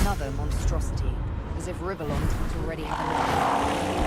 Another monstrosity, as if Rivalon didn't already have enough.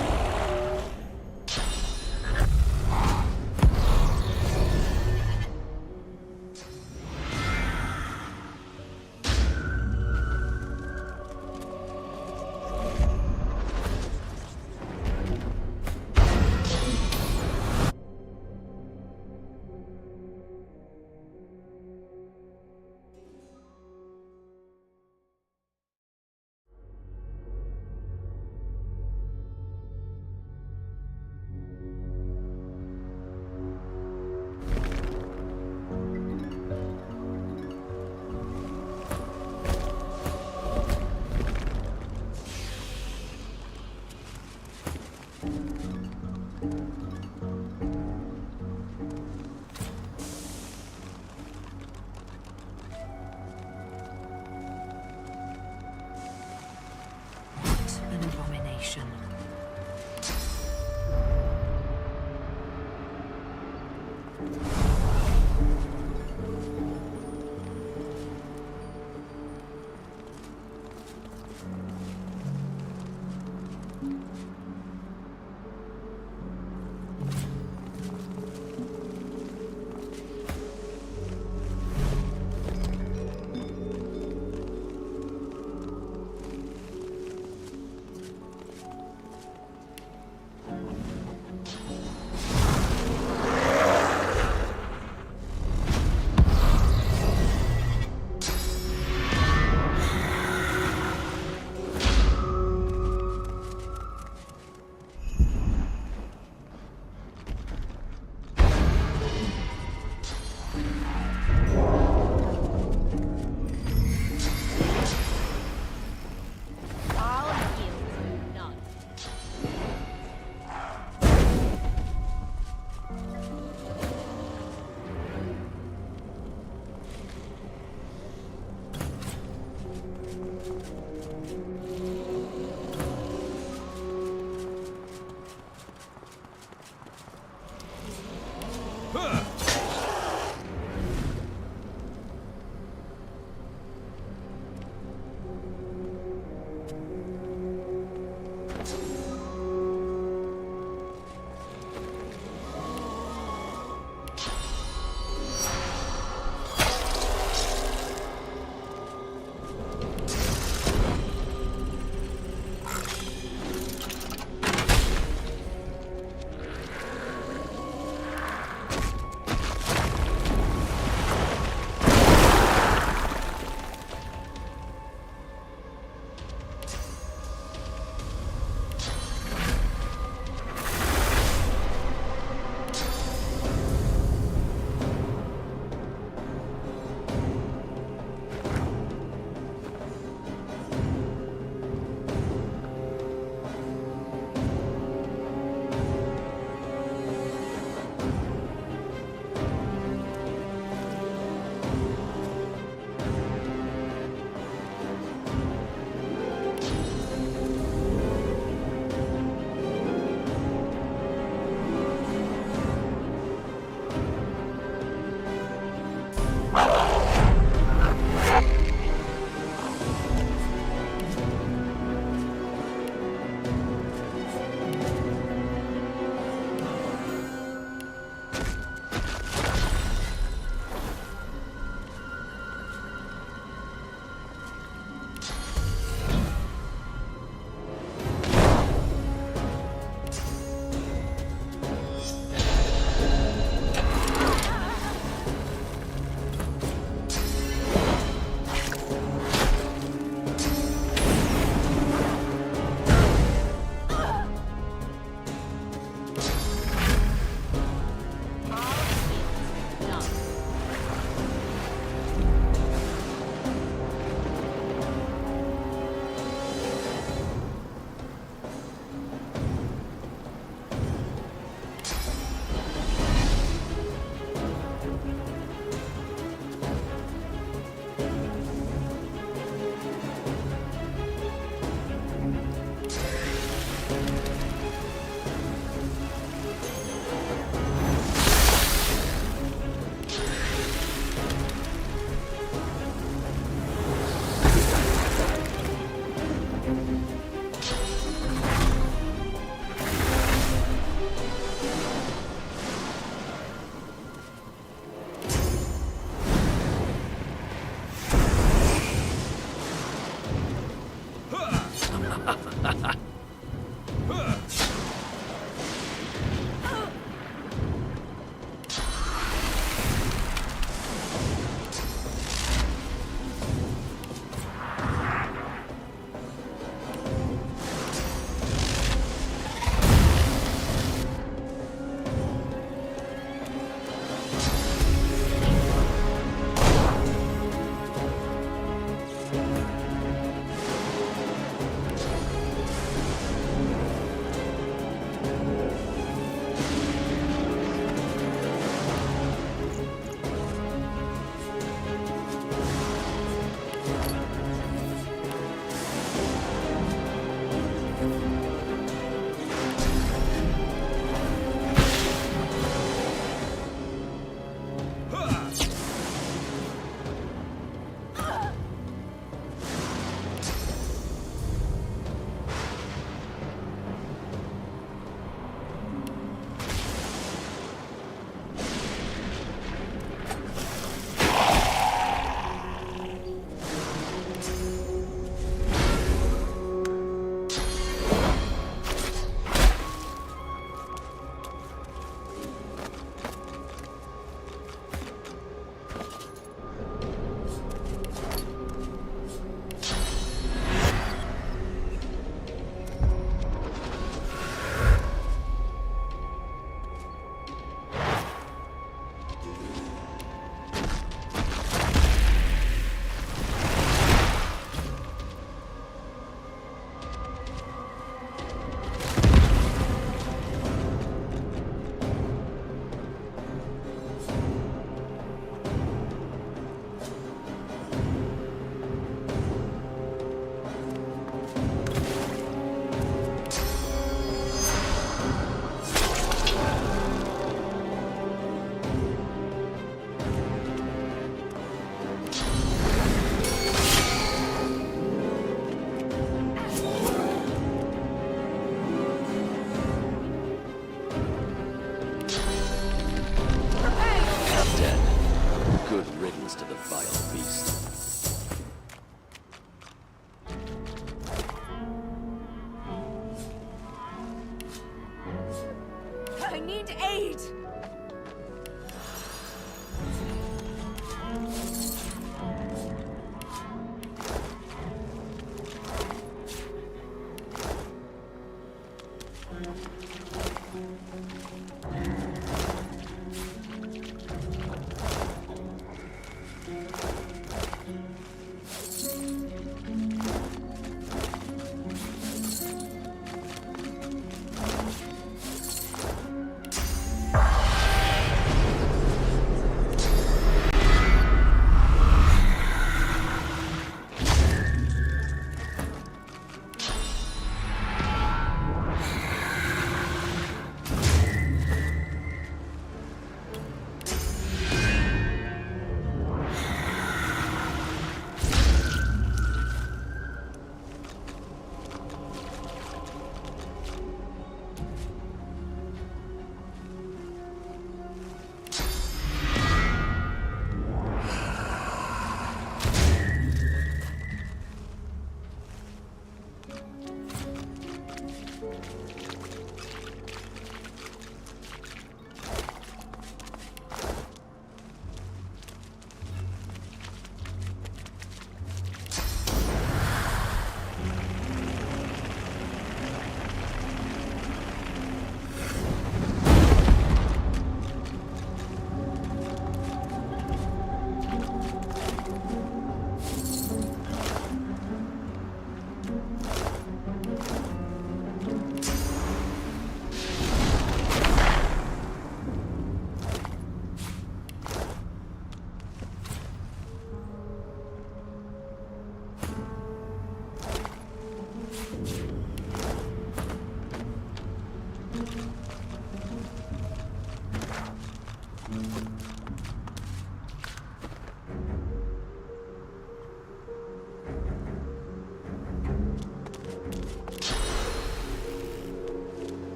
aid!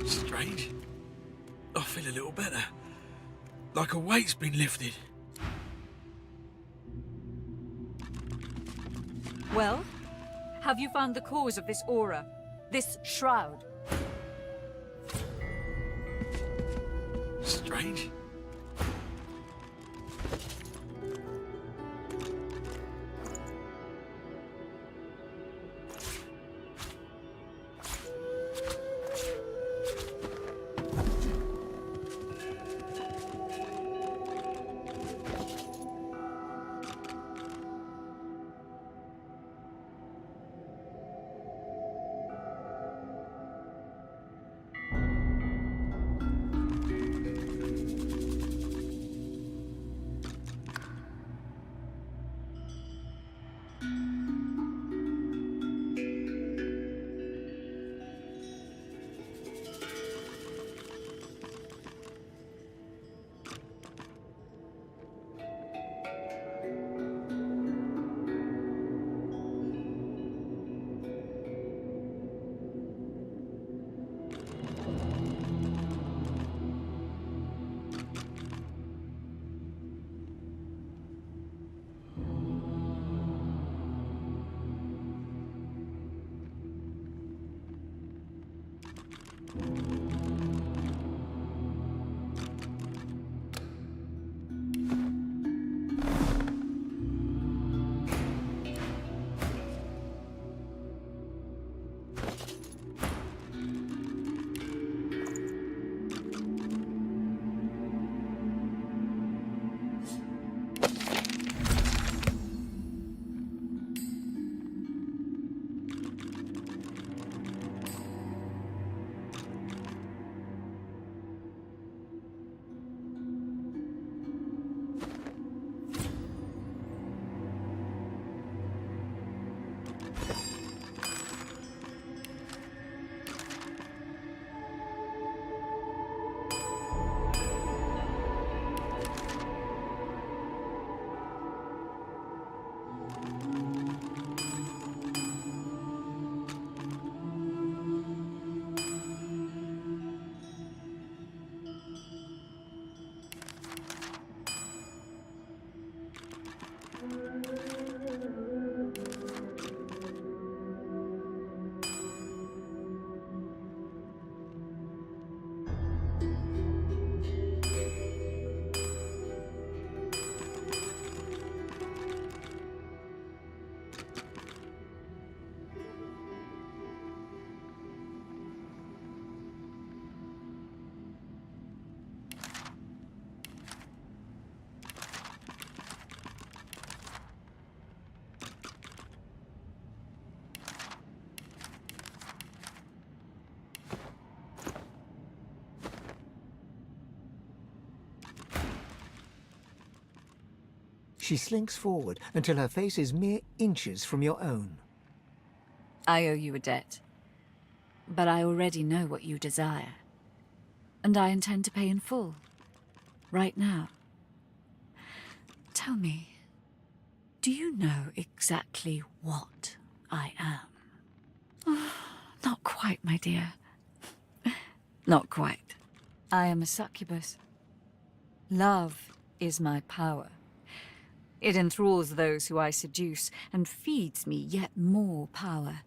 Strange. I feel a little better. Like a weight's been lifted. Well, have you found the cause of this aura? This shroud? Strange. She slinks forward until her face is mere inches from your own. I owe you a debt. But I already know what you desire. And I intend to pay in full. Right now. Tell me, do you know exactly what I am? Not quite, my dear. Not quite. I am a succubus. Love is my power. It enthralls those who I seduce and feeds me yet more power.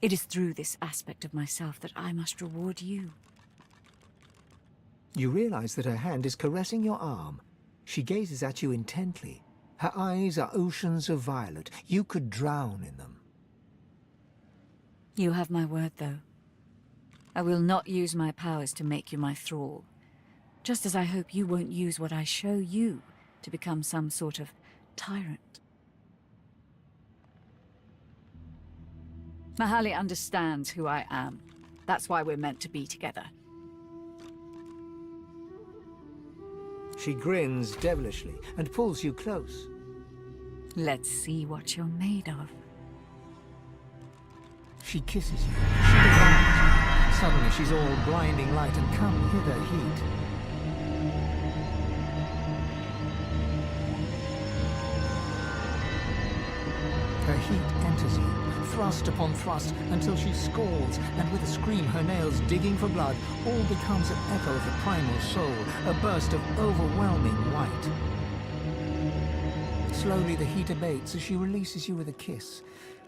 It is through this aspect of myself that I must reward you. You realize that her hand is caressing your arm. She gazes at you intently. Her eyes are oceans of violet. You could drown in them. You have my word, though. I will not use my powers to make you my thrall. Just as I hope you won't use what I show you to become some sort of tyrant. Mahali understands who I am. That's why we're meant to be together. She grins devilishly and pulls you close. Let's see what you're made of. She kisses you. She devours you. Suddenly she's all blinding light and come hither heat. Her heat enters you, thrust upon thrust, until she scalds, and with a scream, her nails digging for blood, all becomes an echo of the primal soul, a burst of overwhelming white. Slowly the heat abates as she releases you with a kiss.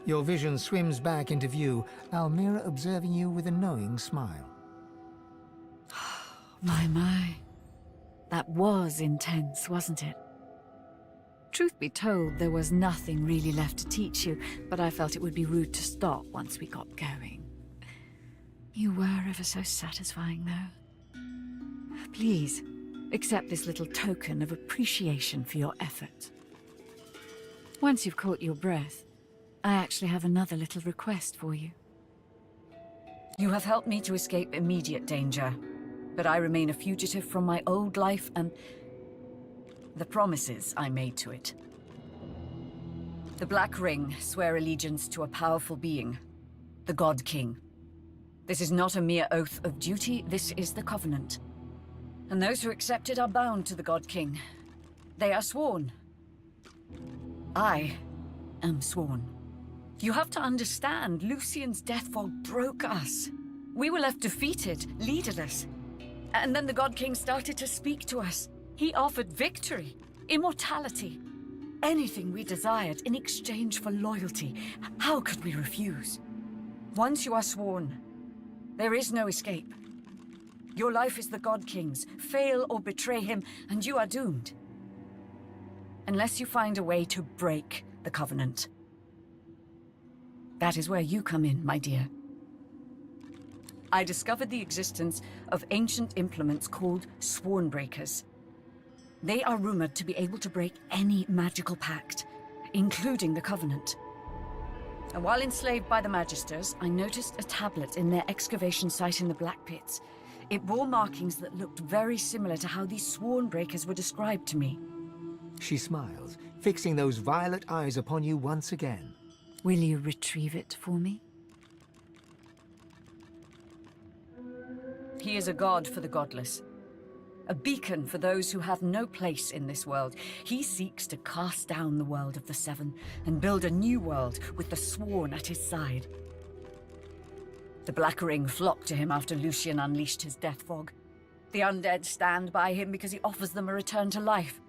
Your vision swims back into view, Almira observing you with a knowing smile. My. That was intense, wasn't it? Truth be told, there was nothing really left to teach you, but I felt it would be rude to stop once we got going. You were ever so satisfying, though. Please, accept this little token of appreciation for your effort. Once you've caught your breath, I actually have another little request for you. You have helped me to escape immediate danger, but I remain a fugitive from my old life and the promises I made to it. The Black Ring swear allegiance to a powerful being, the God King. This is not a mere oath of duty, this is the Covenant. And those who accept it are bound to the God King. They are sworn. I am sworn. You have to understand, Lucien's death fog broke us. We were left defeated, leaderless. And then the God King started to speak to us. He offered victory, immortality, anything we desired in exchange for loyalty. How could we refuse? Once you are sworn, there is no escape. Your life is the God King's. Fail or betray him, and you are doomed. Unless you find a way to break the Covenant. That is where you come in, my dear. I discovered the existence of ancient implements called Swornbreakers. They are rumored to be able to break any magical pact, including the Covenant. And while enslaved by the Magisters, I noticed a tablet in their excavation site in the Black Pits. It bore markings that looked very similar to how these Swornbreakers were described to me. She smiles, fixing those violet eyes upon you once again. Will you retrieve it for me? He is a god for the godless. A beacon for those who have no place in this world. He seeks to cast down the world of the Seven and build a new world with the Sworn at his side. The Black Ring flocked to him after Lucien unleashed his death fog. The undead stand by him because he offers them a return to life.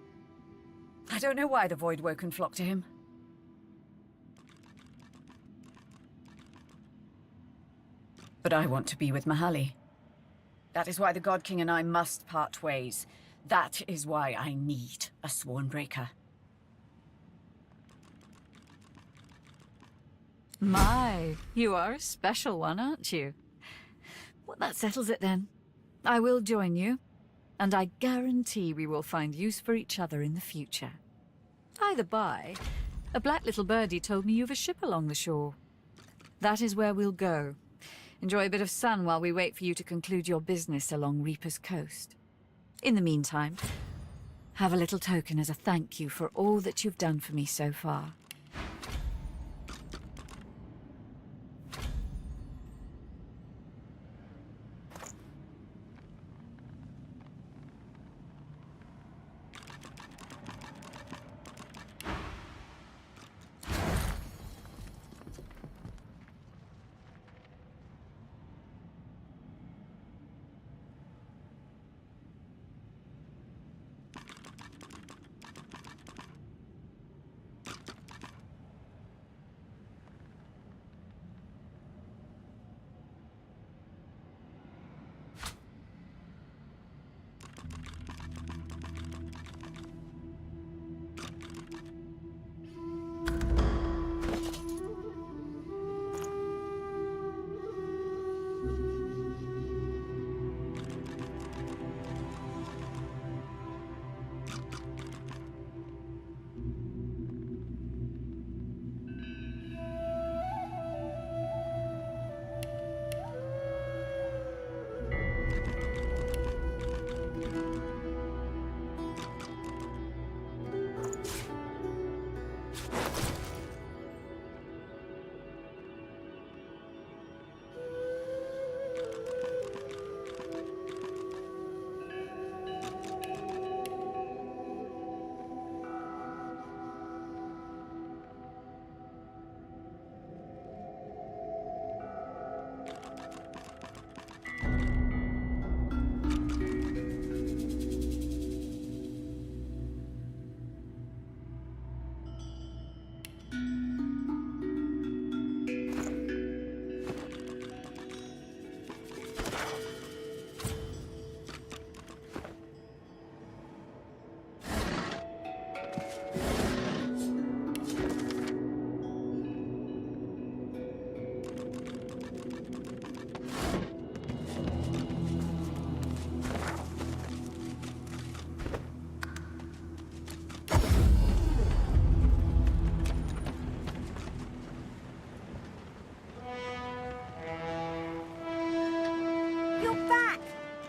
I don't know why the Voidwoken flock to him. But I want to be with Mahali. That is why the God King and I must part ways. That is why I need a Swornbreaker. My, you are a special one, aren't you? Well, that settles it then. I will join you, and I guarantee we will find use for each other in the future. By the by, a black little birdie told me you've a ship along the shore. That is where we'll go. Enjoy a bit of sun while we wait for you to conclude your business along Reaper's Coast. In the meantime, Have a little token as a thank you for all that you've done for me so far.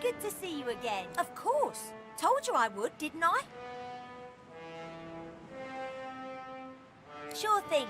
Good to see you again. Of course. Told you I would, didn't I? Sure thing.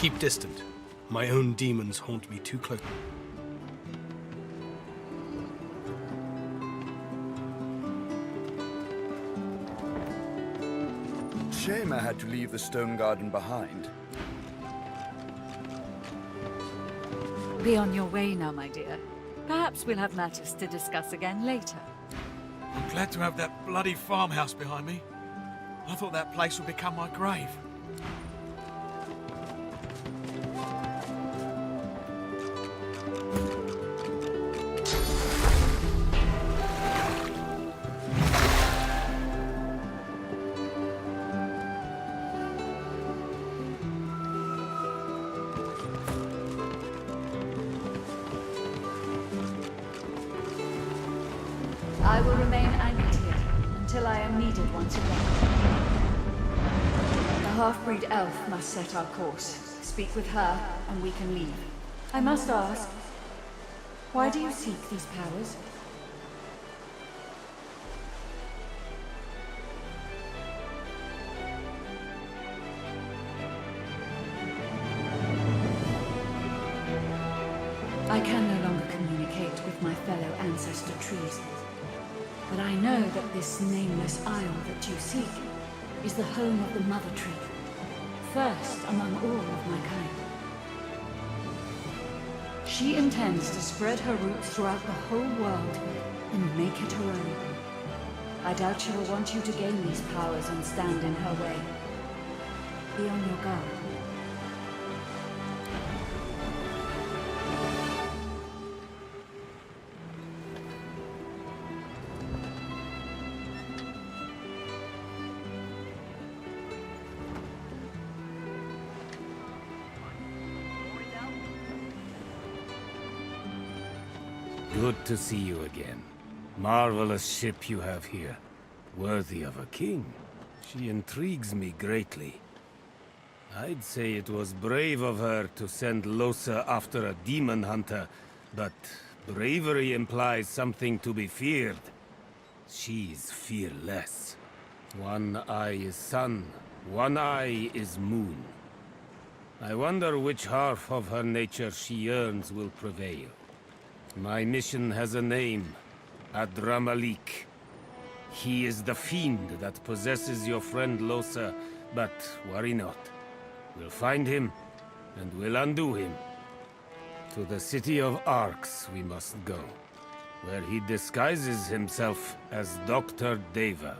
Keep distant. My own demons haunt me too close. Shame I had to leave the stone garden behind. Be on your way now, my dear. Perhaps we'll have matters to discuss again later. I'm glad to have that bloody farmhouse behind me. I thought that place would become my grave. I will remain anchored here until I am needed once again. The half-breed elf must set our course. Speak with her, and we can leave. I must ask, why do you seek these powers? I can no longer communicate with my fellow ancestor trees. But I know that this nameless isle that you seek is the home of the Mother Tree, first among all of my kind. She intends to spread her roots throughout the whole world and make it her own. I doubt she will want you to gain these powers and stand in her way. Be on your guard. Good to see you again. Marvelous ship you have here. Worthy of a king. She intrigues me greatly. I'd say it was brave of her to send Losa after a demon hunter, but bravery implies something to be feared. She's fearless. One eye is sun, one eye is moon. I wonder which half of her nature she yearns will prevail. My mission has a name, Adramalik. He is the fiend that possesses your friend Losa, but worry not. We'll find him, and we'll undo him. To the city of Arx we must go, where he disguises himself as Dr. Deva.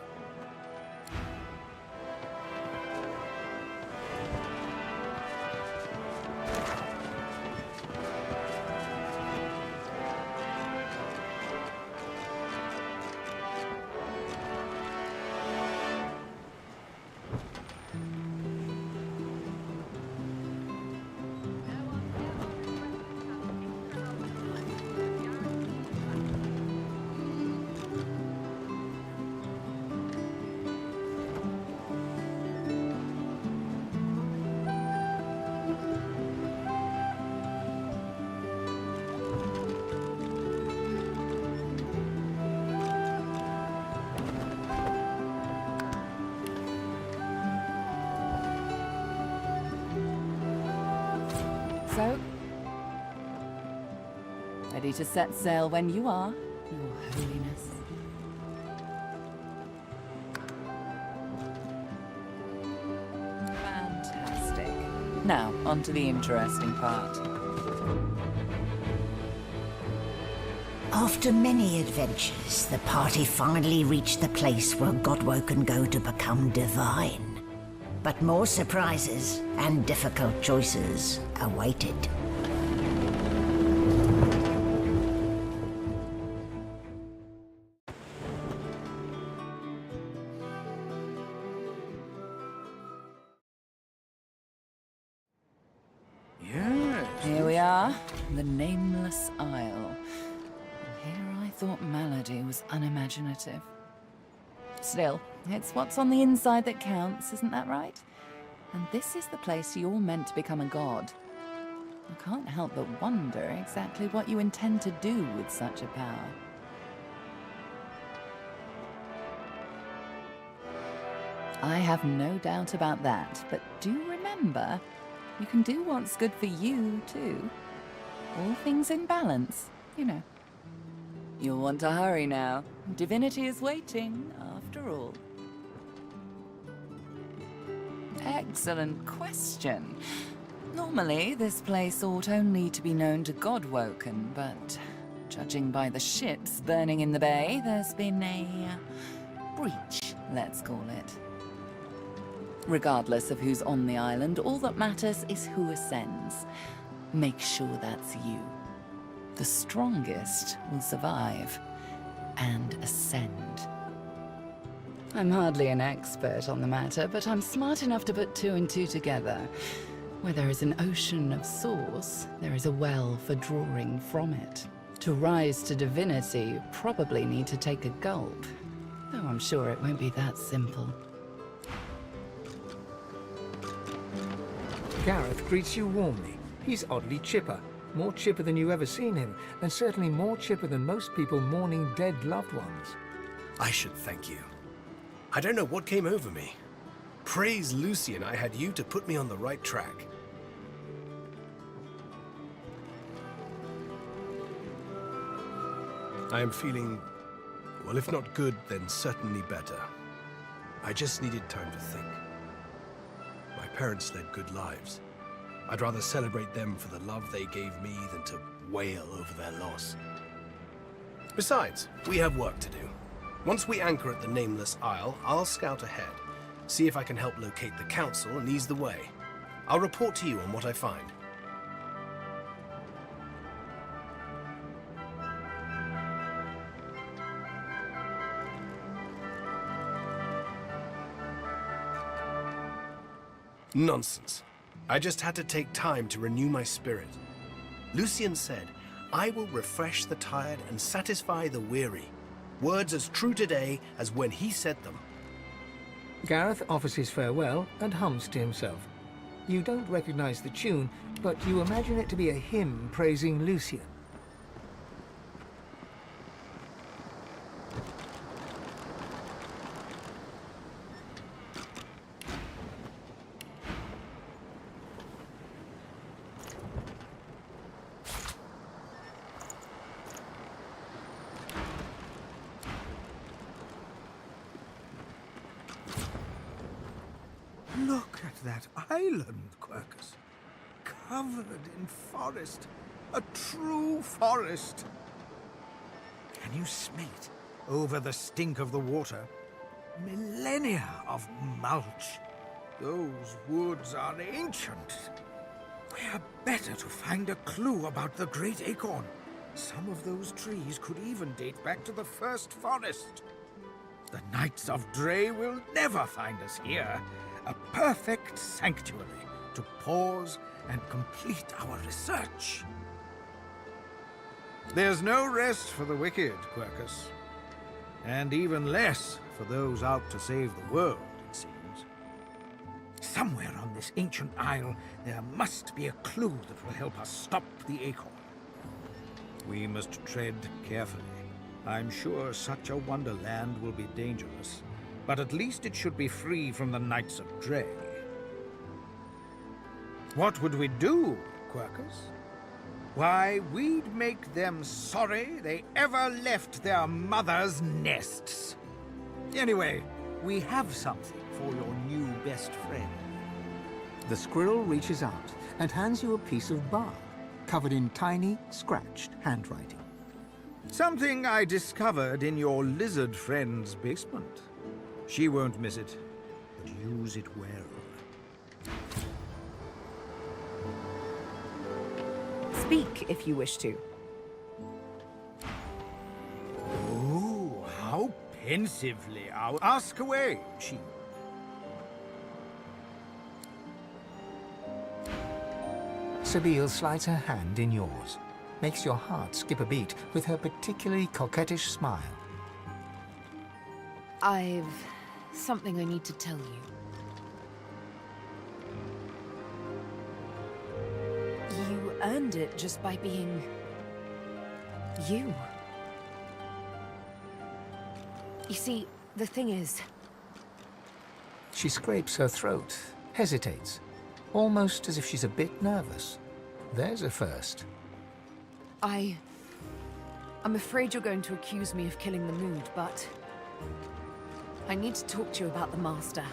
So, ready to set sail when you are, Your Holiness. Fantastic. Now, on to the interesting part. After many adventures, the party finally reached the place where Godwo can go to become divine. But more surprises and difficult choices awaited. Yes. Here we are, the Nameless Isle. And here I thought Malady was unimaginative. Still, it's what's on the inside that counts, isn't that right? And this is the place you're meant to become a god. I can't help but wonder exactly what you intend to do with such a power. I have no doubt about that, but do remember, You can do what's good for you, too. All things in balance, you know. You'll want to hurry now. Divinity is waiting, after all. Excellent question. Normally, this place ought only to be known to Godwoken, but judging by the ships burning in the bay, there's been a breach, let's call it. Regardless of who's on the island, all that matters is who ascends. Make sure that's you. The strongest will survive and ascend. I'm hardly an expert on the matter, but I'm smart enough to put 2 and 2 together. Where there is an ocean of source, there is a well for drawing from it. To rise to divinity, you probably need to take a gulp. Though I'm sure it won't be that simple. Gareth greets you warmly. He's oddly chipper. More chipper than you've ever seen him, and certainly more chipper than most people mourning dead loved ones. I should thank you. I don't know what came over me. Praise Lucian, I had you to put me on the right track. I am feeling, well, if not good, then certainly better. I just needed time to think. My parents led good lives. I'd rather celebrate them for the love they gave me than to wail over their loss. Besides, we have work to do. Once we anchor at the Nameless Isle, I'll scout ahead, see if I can help locate the council and ease the way. I'll report to you on what I find. Nonsense. I just had to take time to renew my spirit. Lucian said, I will refresh the tired and satisfy the weary. Words as true today as when he said them. Gareth offers his farewell and hums to himself. You don't recognize the tune, but you imagine it to be a hymn praising Lucian. Look at that island, Quercus. Covered in forest. A true forest. Can you smell it? Over the stink of the water. Millennia of mulch. Those woods are ancient. Where better to find a clue about the Great Acorn? Some of those trees could even date back to the first forest. The Knights of Dre will never find us here. A perfect sanctuary to pause and complete our research. There's no rest for the wicked, Quercus. And even less for those out to save the world, it seems. Somewhere on this ancient isle, there must be a clue that will help us stop the Acorn. We must tread carefully. I'm sure such a wonderland will be dangerous, but at least it should be free from the Knights of Dre. What would we do, Quercus? Why, we'd make them sorry they ever left their mother's nests. Anyway, we have something for your new best friend. The squirrel reaches out and hands you a piece of bark, covered in tiny, scratched handwriting. Something I discovered in your lizard friend's basement. She won't miss it, but use it well. Speak if you wish to. Oh, how pensively. I'll ask away, she. Sabine slides her hand in yours, makes your heart skip a beat with her particularly coquettish smile. I've something I need to tell you. You earned it just by being you. You see, the thing is... She scrapes her throat, hesitates. almost as if she's a bit nervous. There's a first. I'm afraid you're going to accuse me of killing the mood, but I need to talk to you about the Master.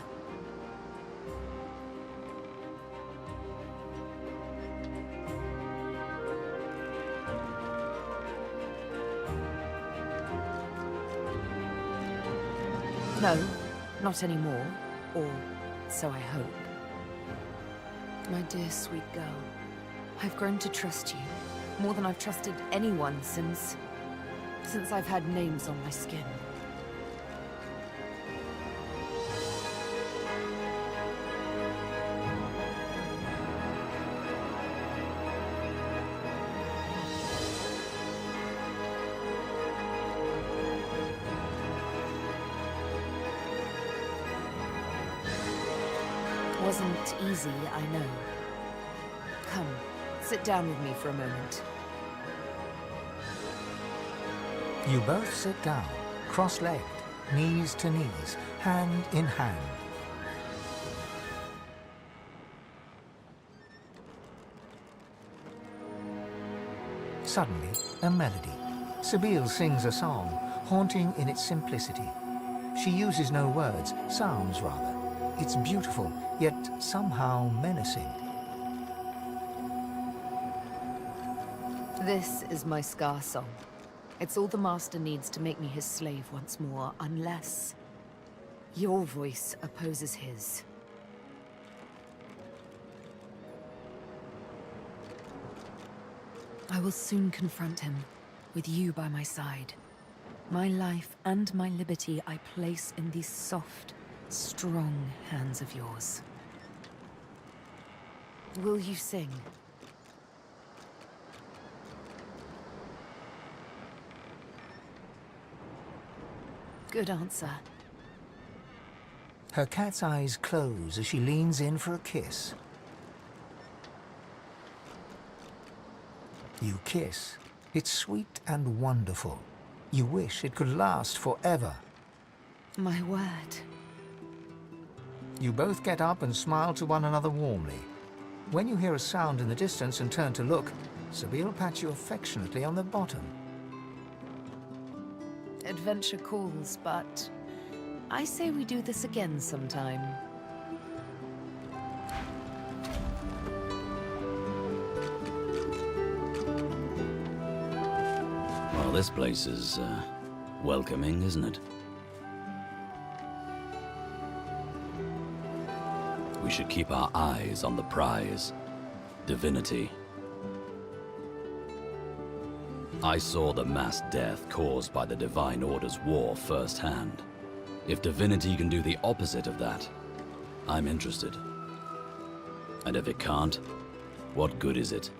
No, not anymore. Or so I hope. My dear sweet girl, I've grown to trust you more than I've trusted anyone since I've had names on my skin. Wasn't easy, I know. Come, sit down with me for a moment. You both sit down, cross-legged, knees to knees, hand in hand. Suddenly, a melody. Sabine sings a song, haunting in its simplicity. She uses no words, sounds rather. It's beautiful, yet somehow menacing. This is my Scar song. It's all the Master needs to make me his slave once more, unless your voice opposes his. I will soon confront him, with you by my side. My life and my liberty I place in these soft, strong hands of yours. Will you sing? Good answer. Her cat's eyes close as she leans in for a kiss. You kiss. It's sweet and wonderful. You wish it could last forever. My word. You both get up and smile to one another warmly. When you hear a sound in the distance and turn to look, Sabine pats you affectionately on the bottom. Adventure calls, but I say we do this again sometime. Well, this place is, welcoming, isn't it? We should keep our eyes on the prize. Divinity. I saw the mass death caused by the Divine Order's war firsthand. If Divinity can do the opposite of that, I'm interested. And if it can't, what good is it?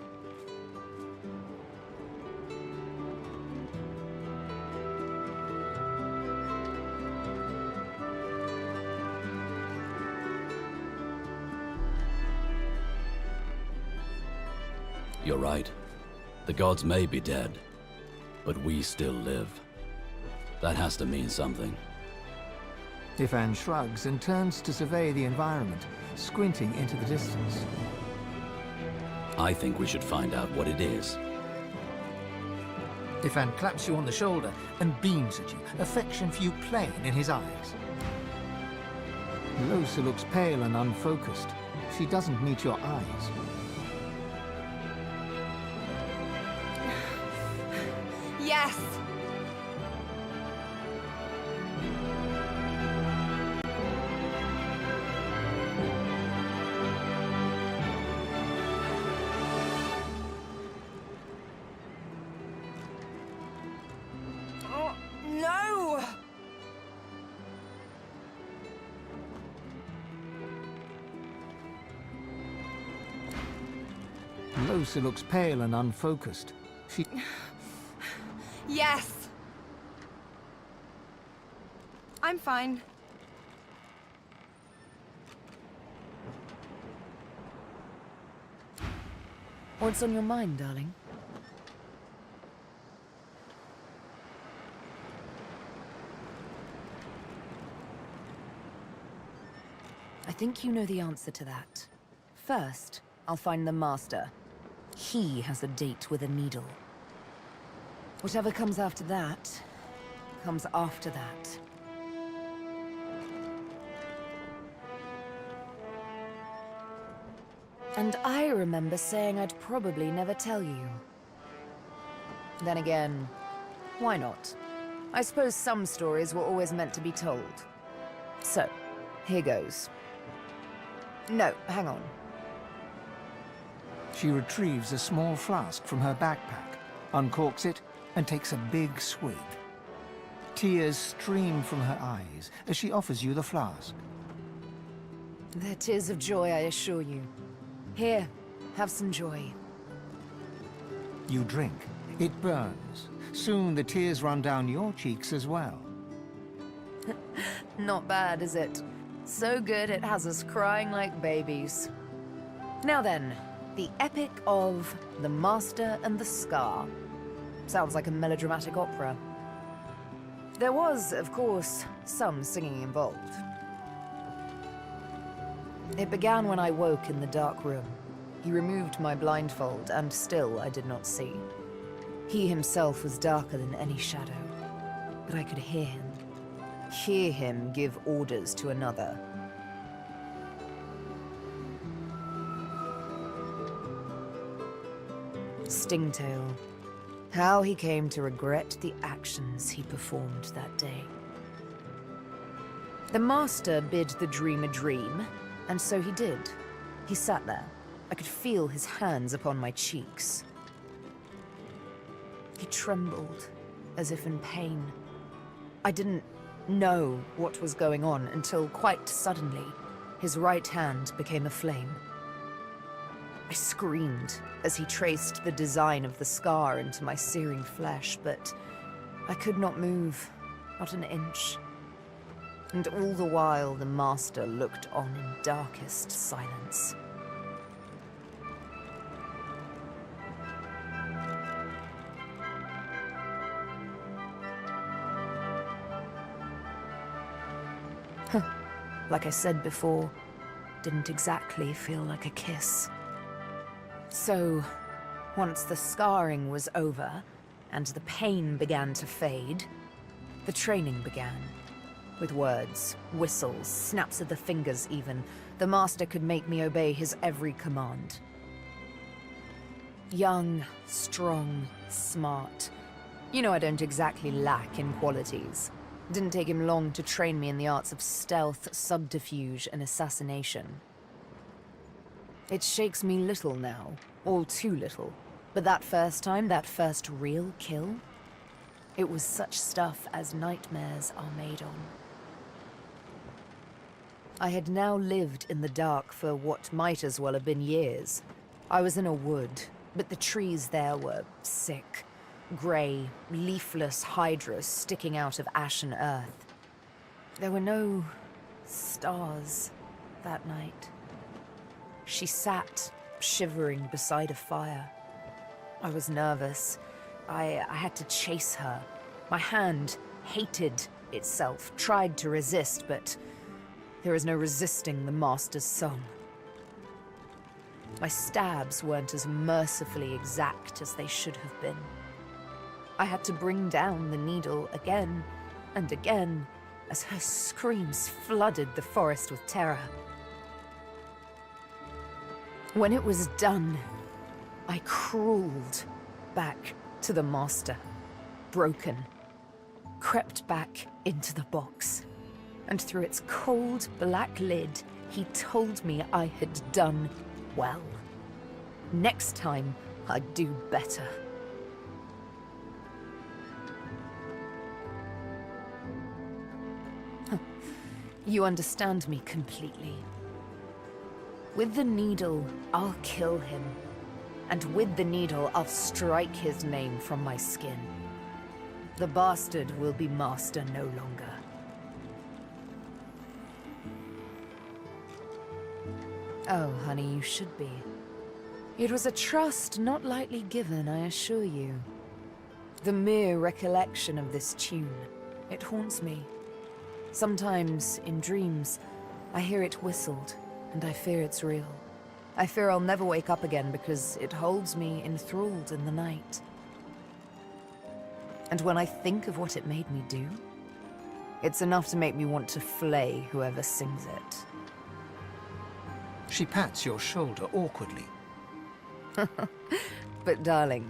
You're right. The gods may be dead, but we still live. That has to mean something. Ifan shrugs and turns to survey the environment, squinting into the distance. I think we should find out what it is. Ifan claps you on the shoulder and beams at you, affection for you plain in his eyes. Losa looks pale and unfocused. She doesn't meet your eyes. Yes! Oh, no! Losa looks pale and unfocused. She... Yes! I'm fine. What's on your mind, darling? I think you know the answer to that. First, I'll find the Master. He has a date with a needle. Whatever comes after that, comes after that. And I remember saying I'd probably never tell you. Then again, why not? I suppose some stories were always meant to be told. So, here goes. No, hang on. She retrieves a small flask from her backpack, uncorks it, and takes a big swig. Tears stream from her eyes as she offers you the flask. They're tears of joy, I assure you. Here, have some joy. You drink. It burns. Soon the tears run down your cheeks as well. Not bad, is it? So good it has us crying like babies. Now then, the epic of The Master and the Scar. Sounds like a melodramatic opera. There was, of course, some singing involved. It began when I woke in the dark room. He removed my blindfold, and still I did not see. He himself was darker than any shadow, but I could hear him give orders to another. Stingtail. How he came to regret the actions he performed that day. The Master bid the dream a dream, and so he did. He sat there. I could feel his hands upon my cheeks. He trembled, as if in pain. I didn't know what was going on until quite suddenly, his right hand became aflame. I screamed as he traced the design of the scar into my searing flesh, but I could not move, not an inch. And all the while, the Master looked on in darkest silence. Like I said before, didn't exactly feel like a kiss. So, once the scarring was over, and the pain began to fade, the training began. With words, whistles, snaps of the fingers even, the Master could make me obey his every command. Young, strong, smart. You know I don't exactly lack in qualities. It didn't take him long to train me in the arts of stealth, subterfuge, and assassination. It shakes me little now, all too little. But that first time, that first real kill, it was such stuff as nightmares are made on. I had now lived in the dark for what might as well have been years. I was in a wood, but the trees there were sick. Grey, leafless hydras sticking out of ashen earth. There were no stars that night. She sat, shivering beside a fire. I was nervous. I had to chase her. My hand hated itself, tried to resist, but there is no resisting the Master's song. My stabs weren't as mercifully exact as they should have been. I had to bring down the needle again and again as her screams flooded the forest with terror. When it was done, I crawled back to the Master, broken, crept back into the box, and through its cold black lid, he told me I had done well. Next time, I'd do better. You understand me completely. With the needle, I'll kill him. And with the needle, I'll strike his name from my skin. The bastard will be Master no longer. Oh, honey, you should be. It was a trust not lightly given, I assure you. The mere recollection of this tune, it haunts me. Sometimes, in dreams, I hear it whistled, and I fear it's real. I fear I'll never wake up again because it holds me enthralled in the night. And when I think of what it made me do, it's enough to make me want to flay whoever sings it. She pats your shoulder awkwardly. But darling,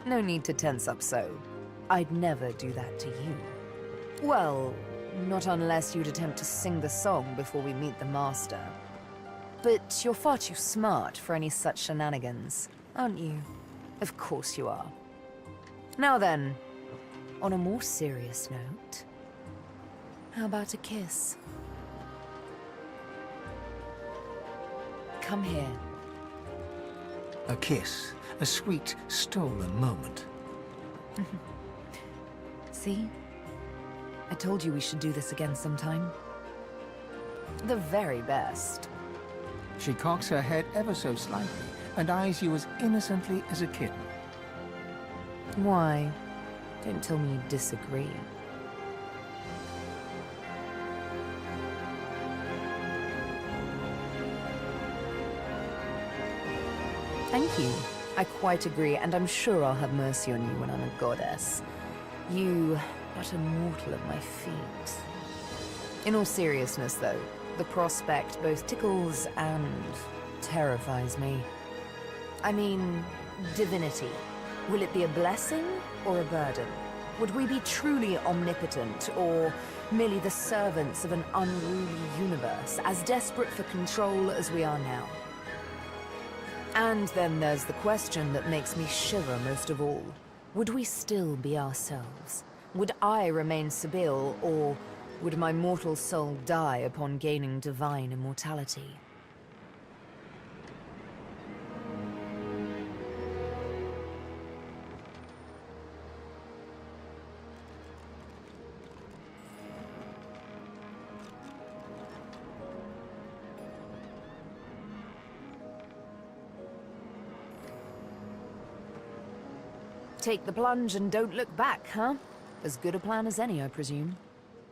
no need to tense up so. I'd never do that to you. Well, not unless you'd attempt to sing the song before we meet the master. But you're far too smart for any such shenanigans, aren't you? Of course you are. Now then, on a more serious note, how about a kiss? Come here. A kiss, a sweet, stolen moment. See? I told you we should do this again sometime. The very best. She cocks her head ever so slightly and eyes you as innocently as a kitten. Why? Don't tell me you disagree. Thank you. I quite agree, and I'm sure I'll have mercy on you when I'm a goddess. You, but a mortal at my feet. In all seriousness, though, the prospect both tickles and terrifies me. I mean, divinity. Will it be a blessing or a burden? Would we be truly omnipotent, or merely the servants of an unruly universe, as desperate for control as we are now? And then there's the question that makes me shiver most of all. Would we still be ourselves? Would I remain Sibyl, or would my mortal soul die upon gaining divine immortality? Take the plunge and don't look back, huh? As good a plan as any, I presume.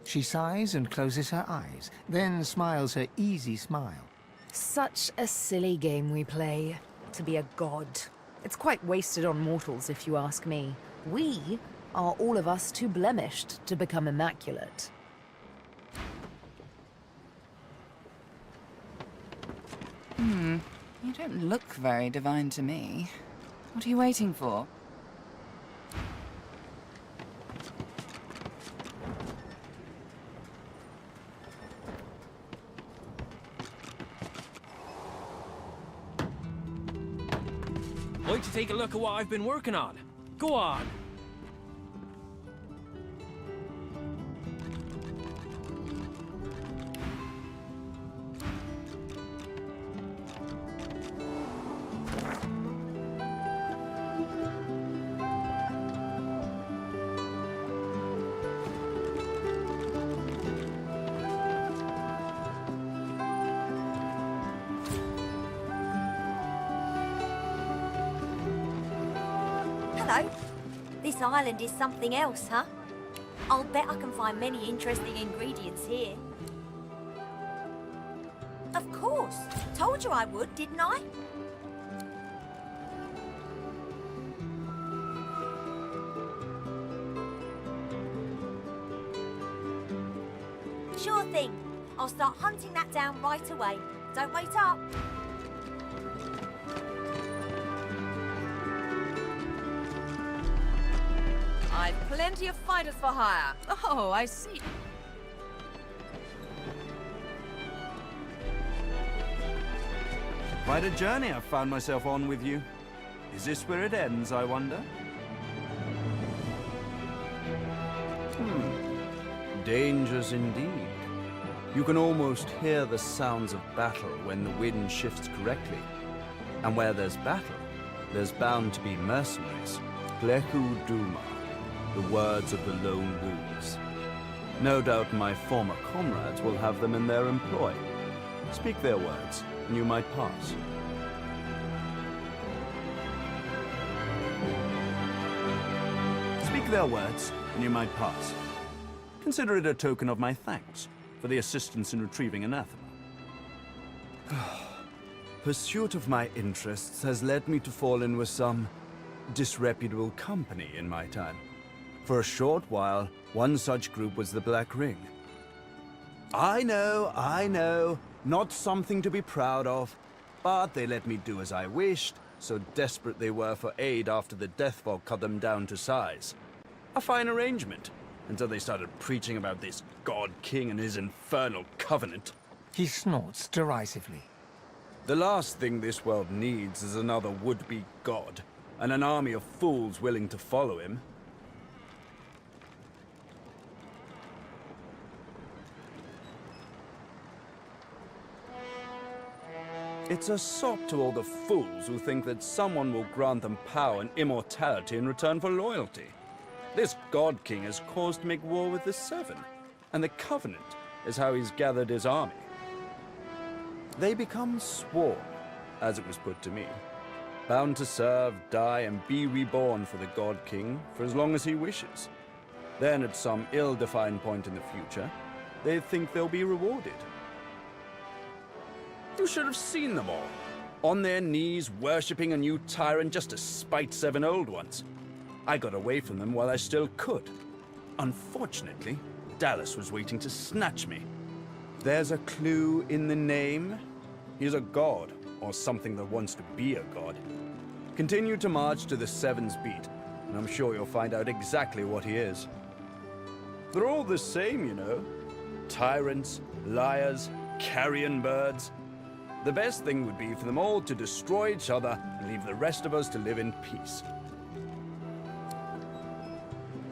She sighs and closes her eyes, then smiles her easy smile. Such a silly game we play, to be a god. It's quite wasted on mortals, if you ask me. We are all of us too blemished to become immaculate. You don't look very divine to me. What are you waiting for? Like to take a look at what I've been working on? Go on! Hello. This island is something else, huh? I'll bet I can find many interesting ingredients here. Of course. Told you I would, didn't I? Sure thing. I'll start hunting that down right away. Don't wait up. I've plenty of fighters for hire. Oh, I see. Quite a journey I've found myself on with you. Is this where it ends, I wonder? Dangers indeed. You can almost hear the sounds of battle when the wind shifts correctly. And where there's battle, there's bound to be mercenaries. Glehu Duma, the words of the lone wolves. No doubt my former comrades will have them in their employ. Speak their words, and you might pass. Speak their words, and you might pass. Consider it a token of my thanks for the assistance in retrieving anathema. pursuit of my interests has led me to fall in with some disreputable company in my time. For a short while, one such group was the Black Ring. I know, not something to be proud of, but they let me do as I wished, so desperate they were for aid after the death fog cut them down to size. A fine arrangement, until they started preaching about this God King and his infernal covenant. He snorts derisively. The last thing this world needs is another would-be god, and an army of fools willing to follow him. It's a sop to all the fools who think that someone will grant them power and immortality in return for loyalty. This God King has caused to make war with the Seven, and the Covenant is how he's gathered his army. They become sworn, as it was put to me, bound to serve, die, and be reborn for the God King for as long as he wishes. Then, at some ill-defined point in the future, they think they'll be rewarded. You should have seen them all, on their knees, worshipping a new tyrant just to spite 7 old ones. I got away from them while I still could. Unfortunately, Dallas was waiting to snatch me. There's a clue in the name. He's a god, or something that wants to be a god. Continue to march to the Seven's beat, and I'm sure you'll find out exactly what he is. They're all the same, you know. Tyrants, liars, carrion birds. The best thing would be for them all to destroy each other and leave the rest of us to live in peace.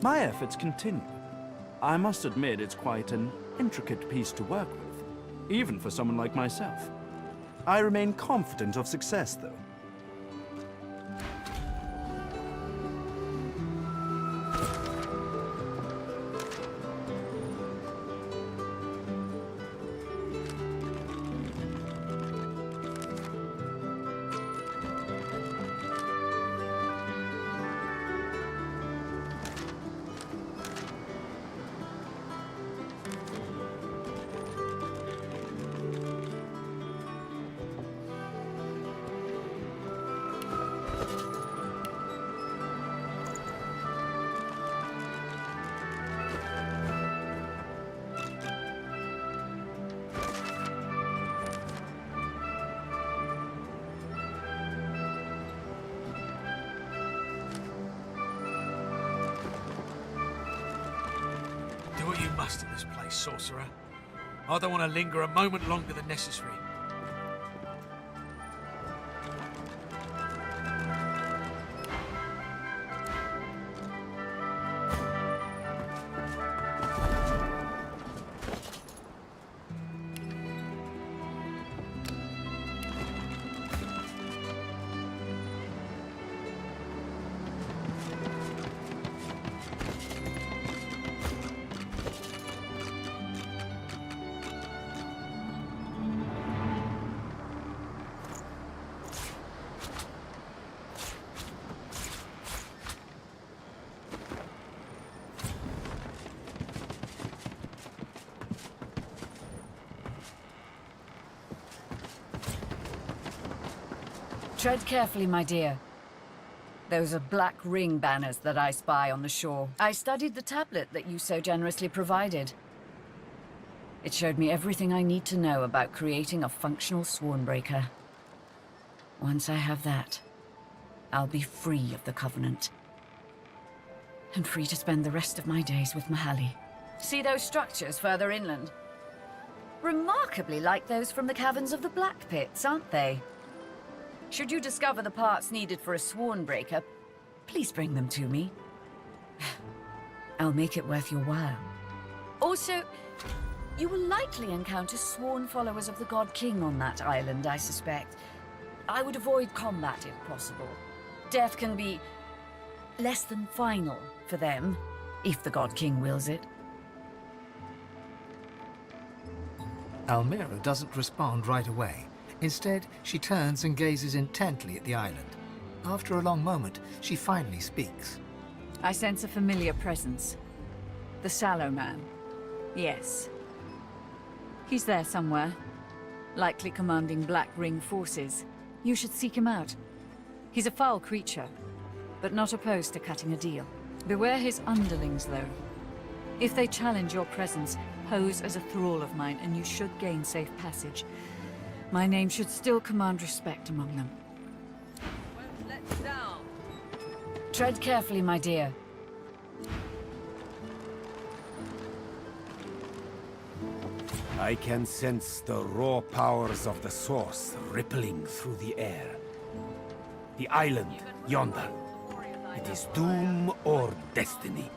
My efforts continue. I must admit it's quite an intricate piece to work with, even for someone like myself. I remain confident of success, though. Do what you must in this place, sorcerer. I don't want to linger a moment longer than necessary. Tread carefully, my dear. Those are Black Ring banners that I spy on the shore. I studied the tablet that you so generously provided. It showed me everything I need to know about creating a functional Swornbreaker. Once I have that, I'll be free of the Covenant. And free to spend the rest of my days with Mahalli. See those structures further inland? Remarkably like those from the caverns of the Black Pits, aren't they? Should you discover the parts needed for a Swornbreaker, please bring them to me. I'll make it worth your while. Also, you will likely encounter sworn followers of the God King on that island, I suspect. I would avoid combat if possible. Death can be less than final for them, if the God King wills it. Almira doesn't respond right away. Instead, she turns and gazes intently at the island. After a long moment, she finally speaks. I sense a familiar presence. The Sallow Man. Yes. He's there somewhere. likely commanding Black Ring forces. You should seek him out. He's a foul creature, but not opposed to cutting a deal. Beware his underlings, though. If they challenge your presence, pose as a thrall of mine, and you should gain safe passage. My name should still command respect among them. Won't let down. Tread carefully, my dear. I can sense the raw powers of the source rippling through the air. The island, yonder. It is doom or destiny.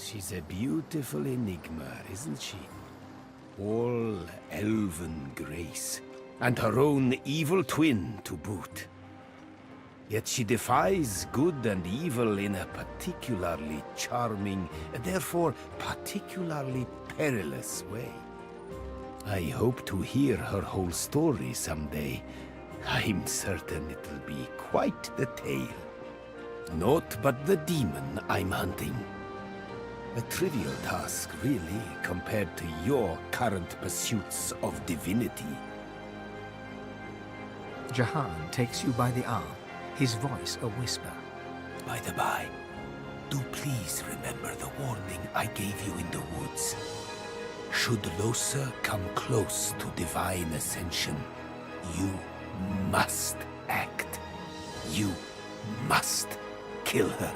She's a beautiful enigma, isn't she? All elven grace, and her own evil twin to boot. Yet she defies good and evil in a particularly charming, therefore particularly perilous way. I hope to hear her whole story someday. I'm certain it'll be quite the tale. Naught but the demon I'm hunting. A trivial task, really, compared to your current pursuits of divinity. Jahan takes you by the arm, his voice a whisper. By the by, do please remember the warning I gave you in the woods. Should Losa come close to divine ascension, you must act. You must kill her.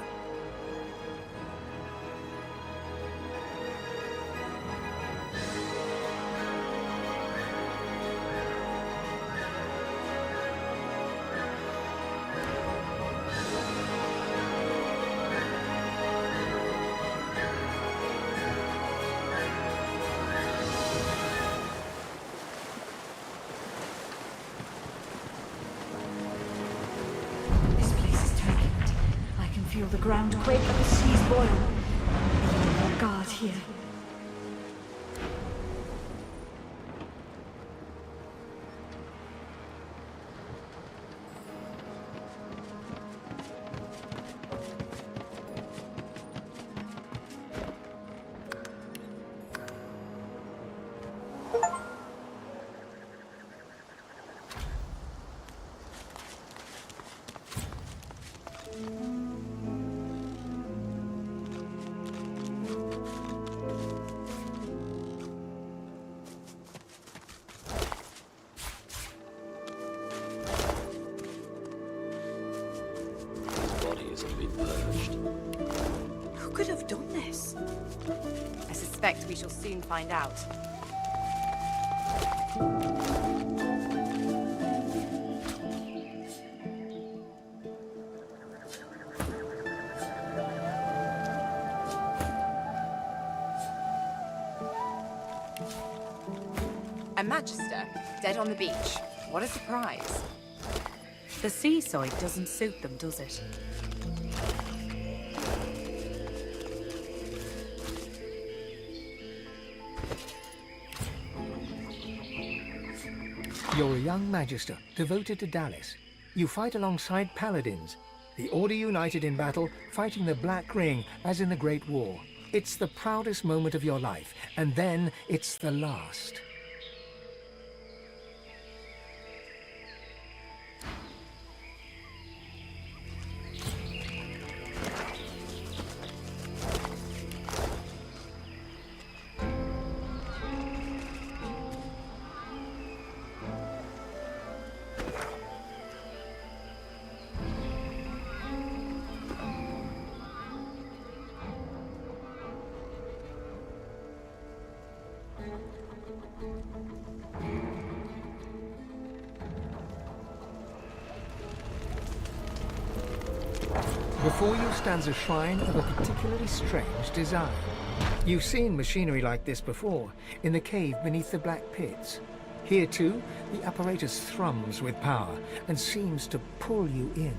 Feel the ground quake and the seas boil. Oh God, here. Who could have done this? I suspect we shall soon find out. A Magister, dead on the beach. What a surprise. The seaside doesn't suit them, does it? You're a young magister, devoted to Dallas. You fight alongside paladins. The Order united in battle, fighting the Black Ring, as in the Great War. It's the proudest moment of your life, and then it's the last. Before you stands a shrine of a particularly strange design. You've seen machinery like this before, in the cave beneath the Black Pits. Here too, the apparatus thrums with power and seems to pull you in.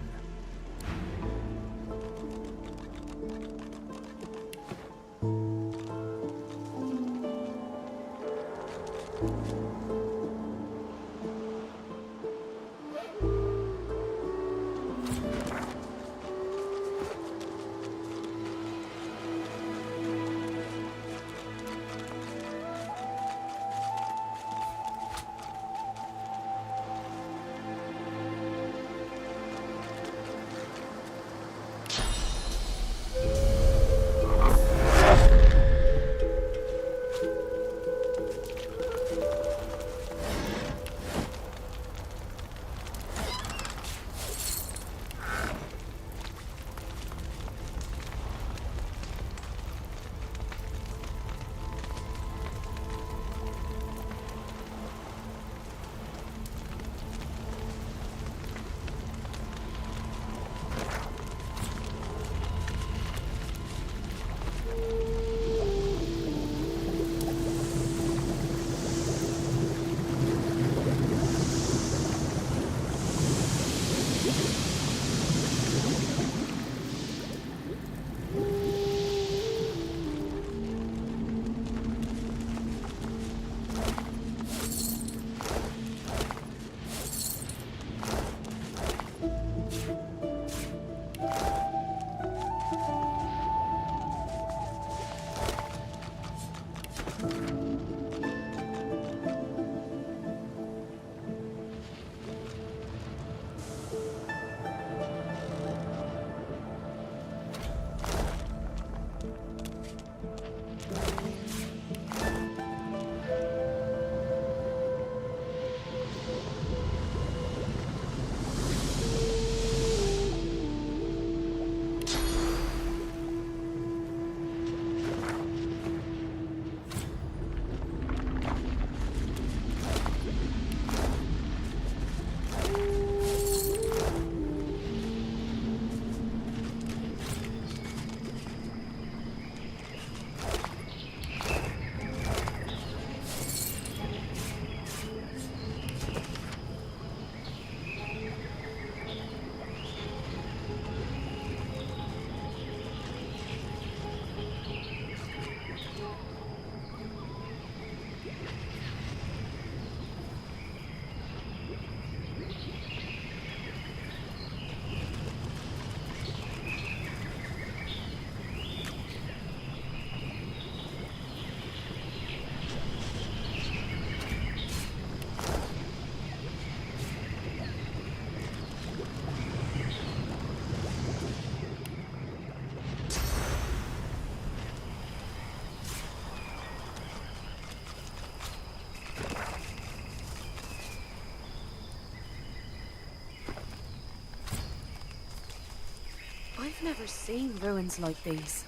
I've never seen ruins like these.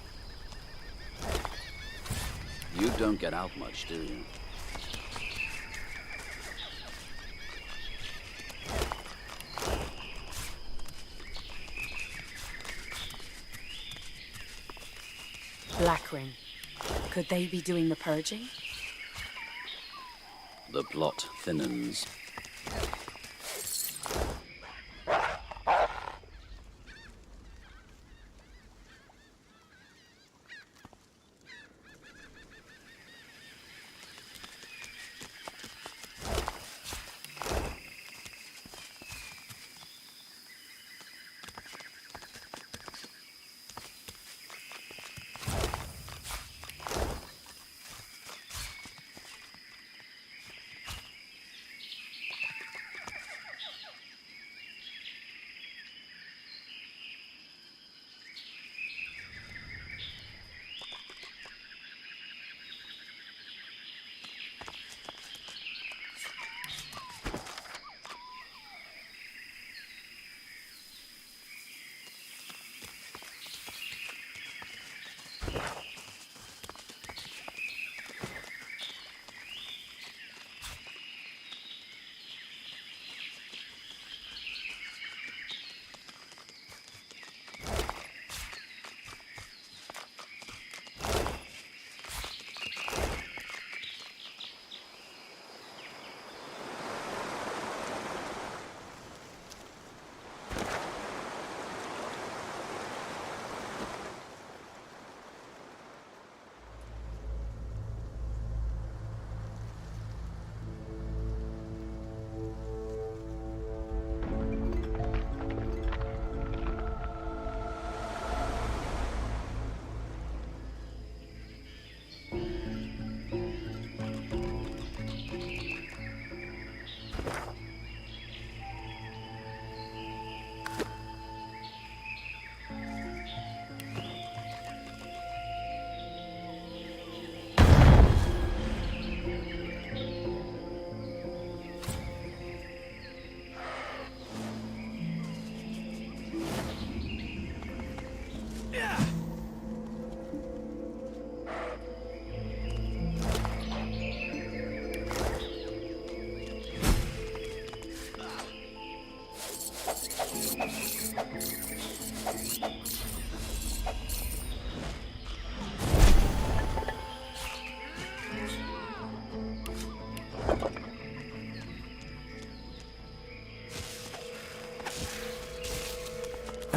You don't get out much, do you? Blackring. Could they be doing the purging? The plot thinnens.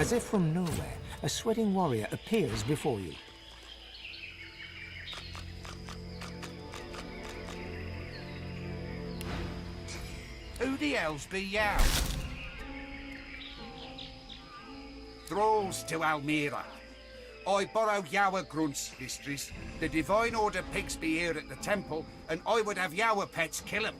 As if from nowhere, a sweating warrior appears before you. Who the hell's be yow? Thralls to Almira. I borrow Yower grunts, mistress. The Divine Order pigs be here at the temple, and I would have Yower pets kill 'em.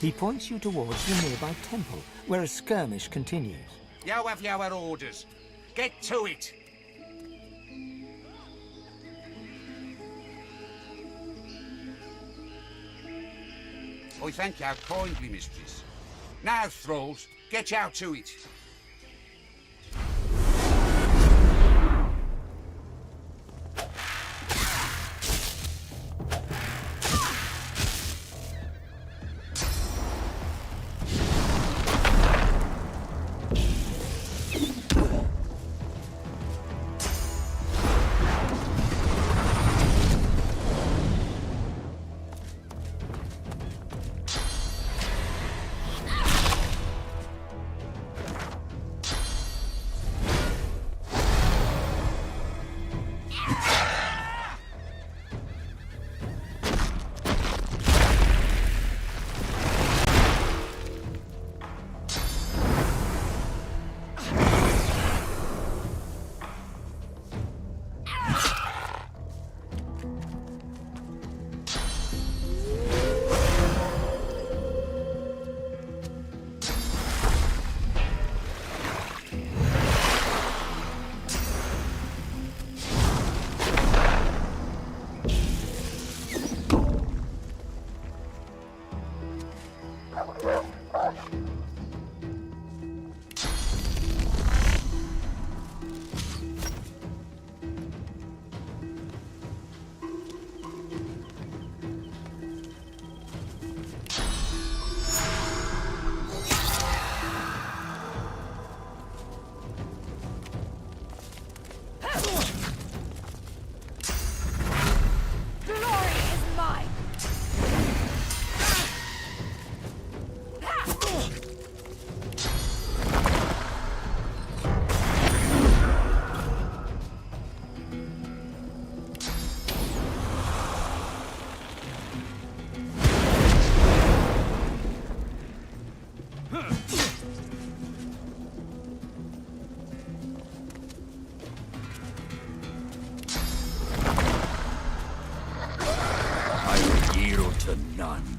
He points you towards the nearby temple, where a skirmish continues. Yow have Yower orders. Get to it! I thank you kindly, mistress. Now, thralls, get out to it. to none.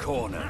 Corner.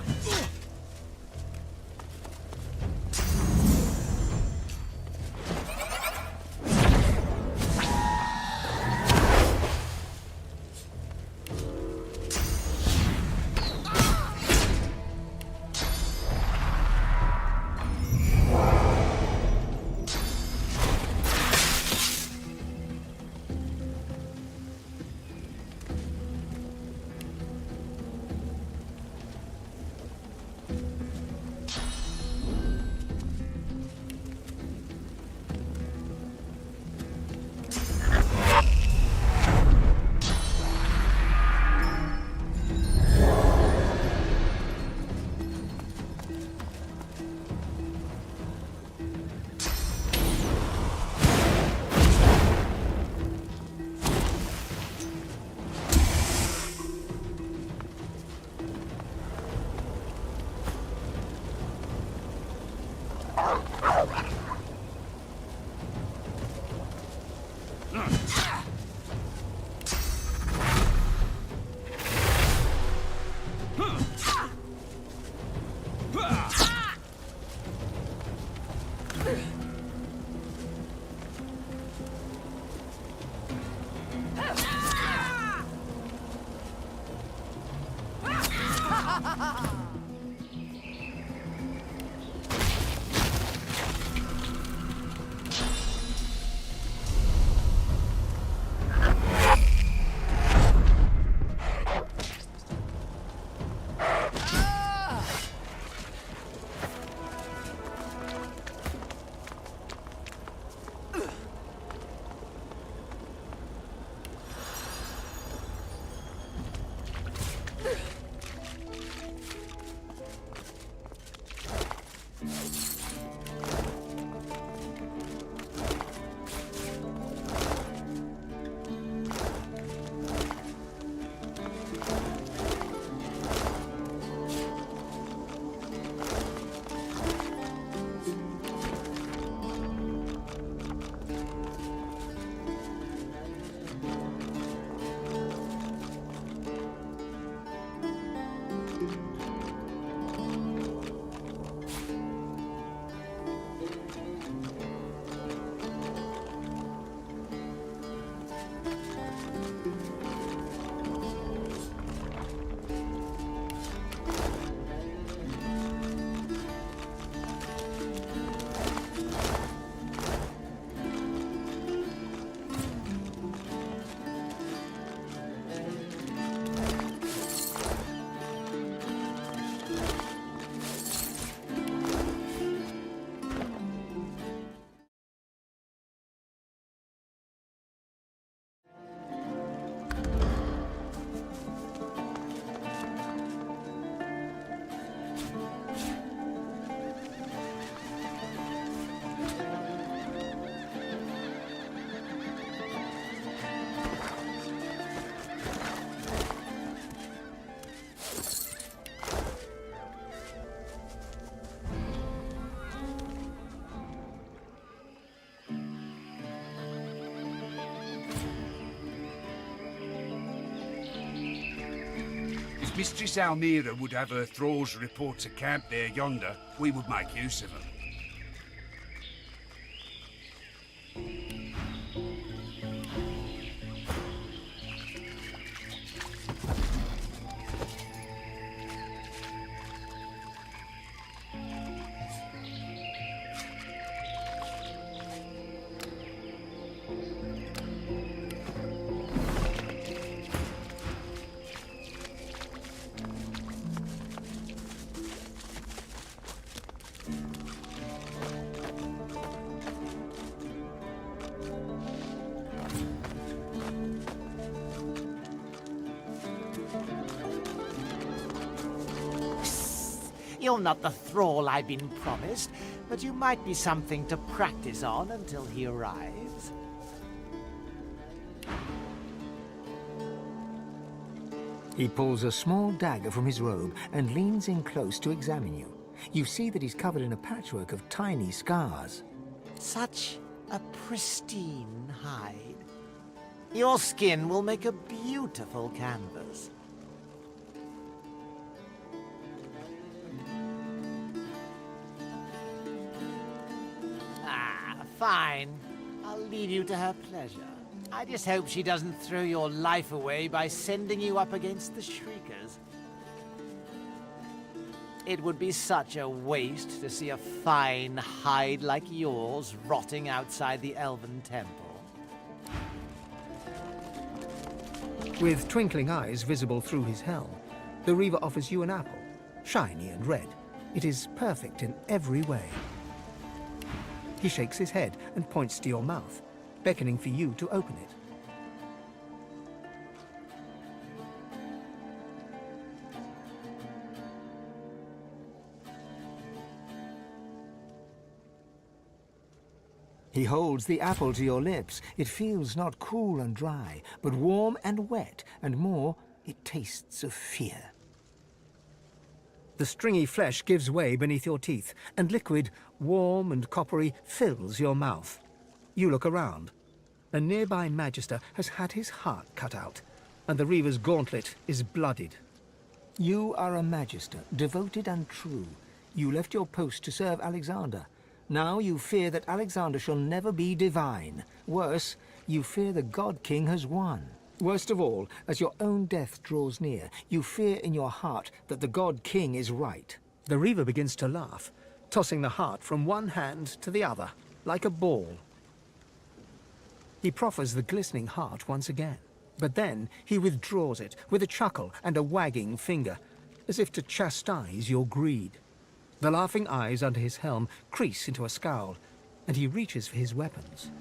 Mistress Almira would have her thralls report to camp there yonder, we would make use of them. You're not the thrall I've been promised, but you might be something to practice on until he arrives. He pulls a small dagger from his robe and leans in close to examine you. You see that he's covered in a patchwork of tiny scars. Such a pristine hide. Your skin will make a beautiful canvas. Fine. I'll leave you to her pleasure. I just hope she doesn't throw your life away by sending you up against the Shriekers. It would be such a waste to see a fine hide like yours rotting outside the Elven Temple. With twinkling eyes visible through his helm, the Reaver offers you an apple, shiny and red. It is perfect in every way. He shakes his head and points to your mouth, beckoning for you to open it. He holds the apple to your lips. It feels not cool and dry, but warm and wet, and more, it tastes of fear. The stringy flesh gives way beneath your teeth, and liquid, warm and coppery, fills your mouth. You look around. A nearby Magister has had his heart cut out, and the Reaver's gauntlet is bloodied. You are a Magister, devoted and true. You left your post to serve Alexander, Now you fear that Alexander shall never be divine. Worse, you fear the God King has won. Worst of all, as your own death draws near, you fear in your heart that the God King is right. The Reaver begins to laugh, tossing the heart from one hand to the other, like a ball. He proffers the glistening heart once again, but then he withdraws it with a chuckle and a wagging finger, as if to chastise your greed. The laughing eyes under his helm crease into a scowl, and he reaches for his weapons.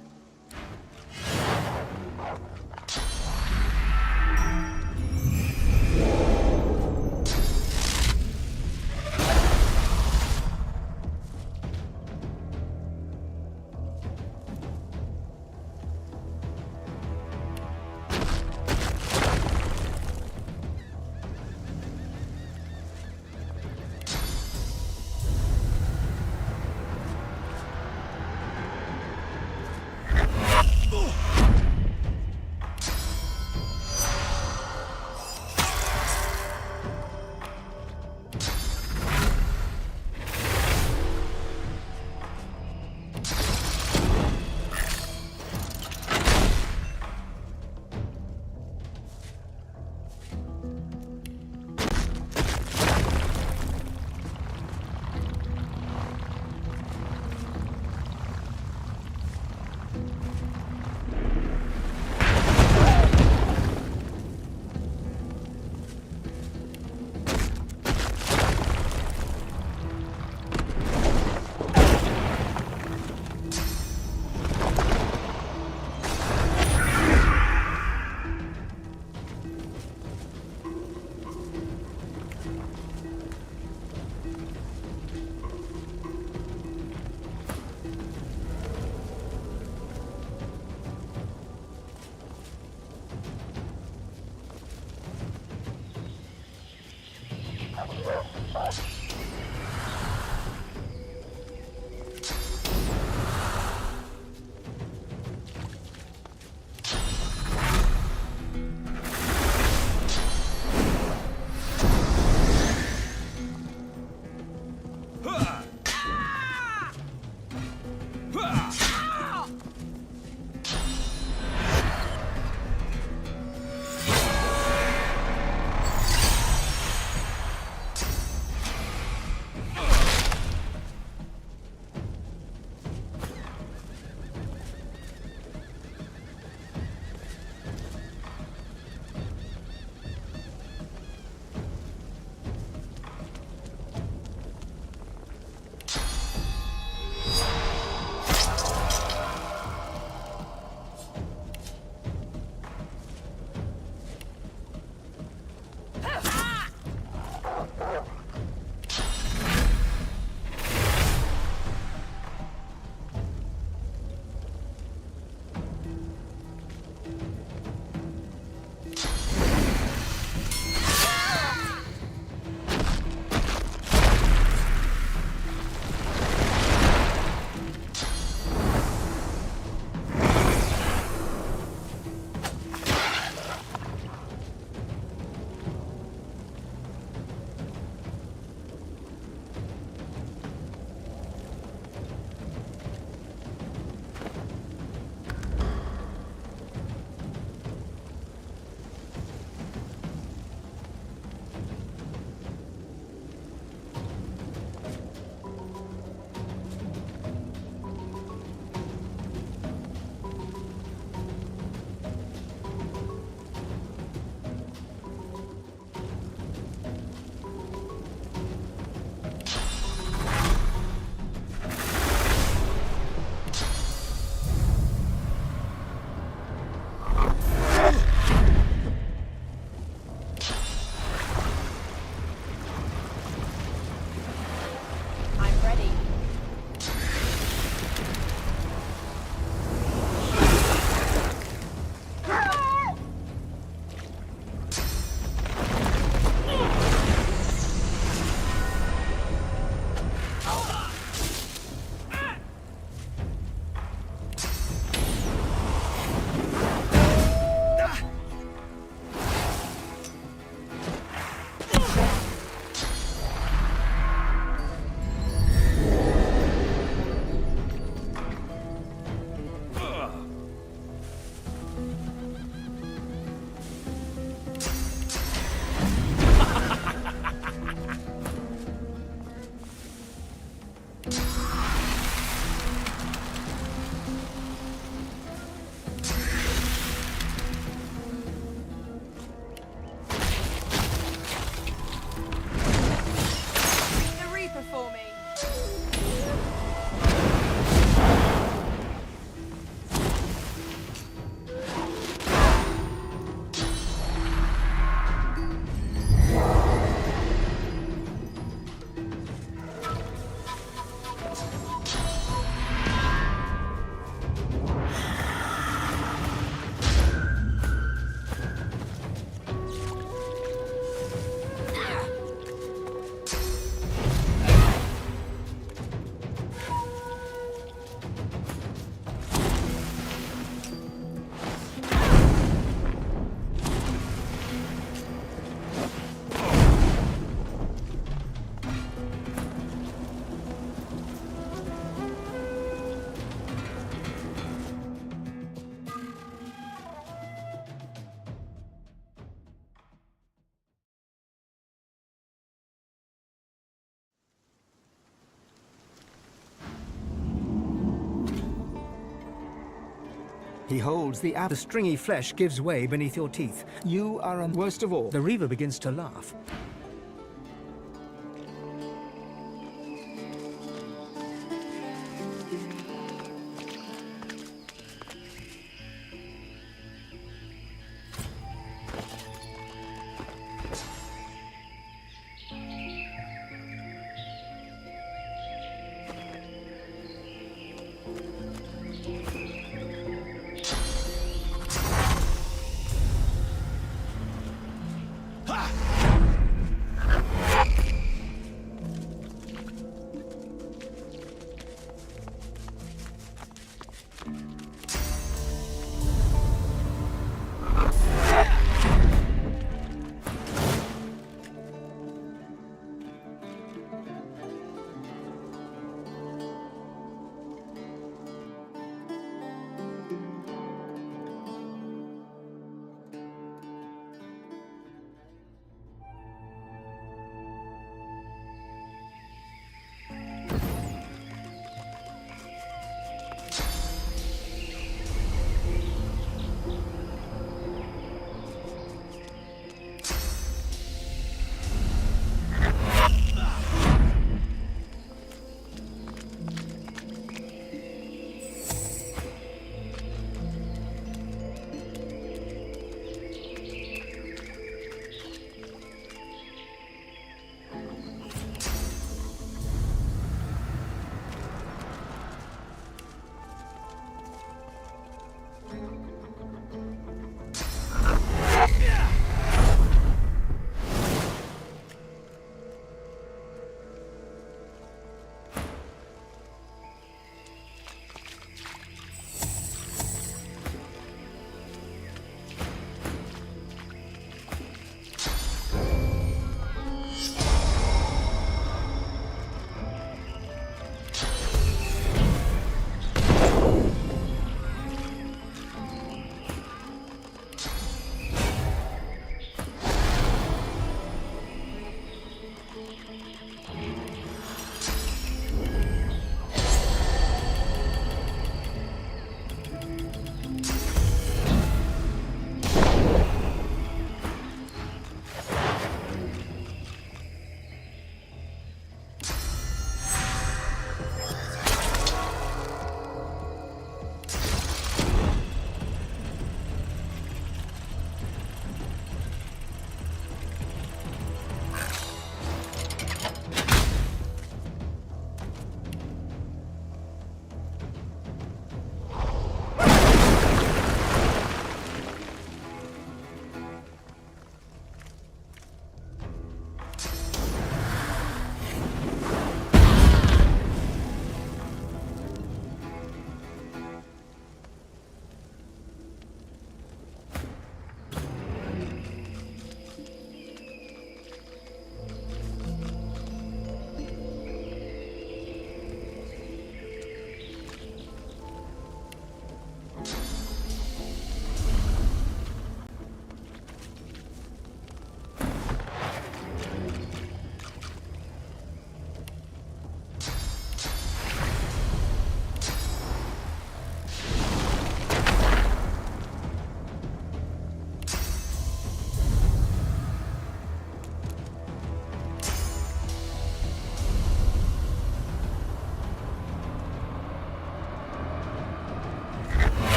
He holds the The stringy flesh gives way beneath your teeth. You are a... Worst of all, the Reaver begins to laugh.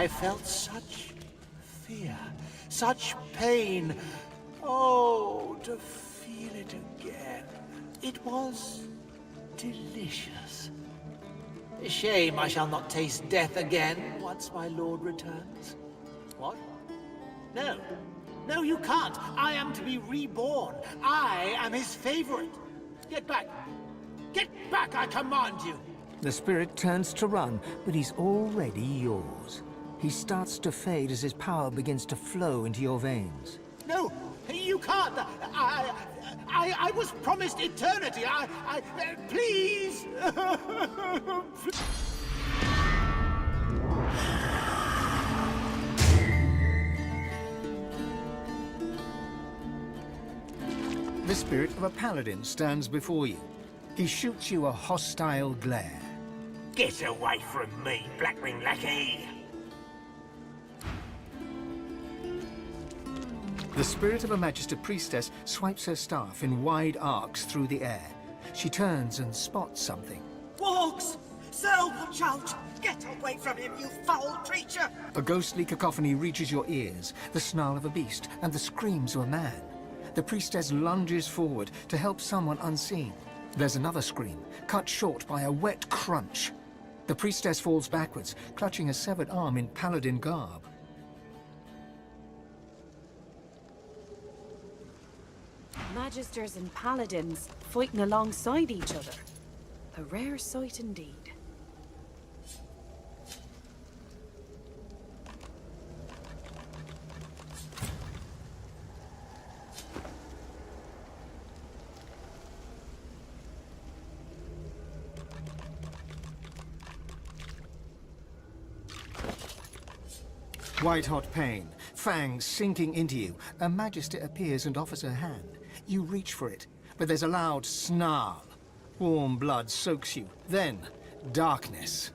I felt such fear, such pain. Oh, to feel it again. It was delicious. A shame I shall not taste death again once my lord returns. What? No. No, you can't. I am to be reborn. I am his favorite. Get back. Get back, I command you. The spirit turns to run, but he's already yours. He starts to fade as his power begins to flow into your veins. No, you can't. I was promised eternity. Please. The spirit of a paladin stands before you. He shoots you a hostile glare. Get away from me, Blackwing lackey! The spirit of a Magister priestess swipes her staff in wide arcs through the air. She turns and spots something. Wargs! Sir, watch out! Get away from him, you foul creature! A ghostly cacophony reaches your ears, the snarl of a beast and the screams of a man. The priestess lunges forward to help someone unseen. There's another scream, cut short by a wet crunch. The priestess falls backwards, clutching a severed arm in paladin garb. Magisters and paladins fighting alongside each other. A rare sight indeed. White-hot pain, fangs sinking into you. A Magister appears and offers her hand. You reach for it, but there's a loud snarl. Warm blood soaks you. Then, darkness.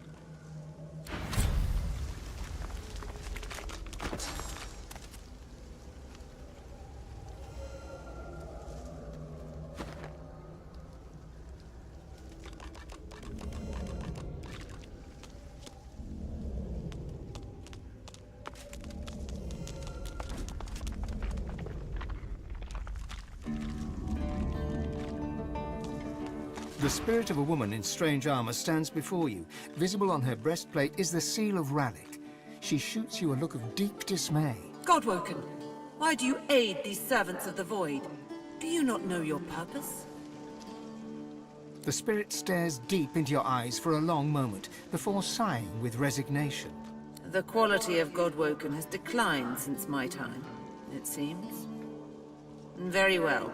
The spirit of a woman in strange armor stands before you. Visible on her breastplate is the seal of Rallick. She shoots you a look of deep dismay. Godwoken, why do you aid these servants of the Void? Do you not know your purpose? The spirit stares deep into your eyes for a long moment, before sighing with resignation. The quality of Godwoken has declined since my time, it seems. Very well.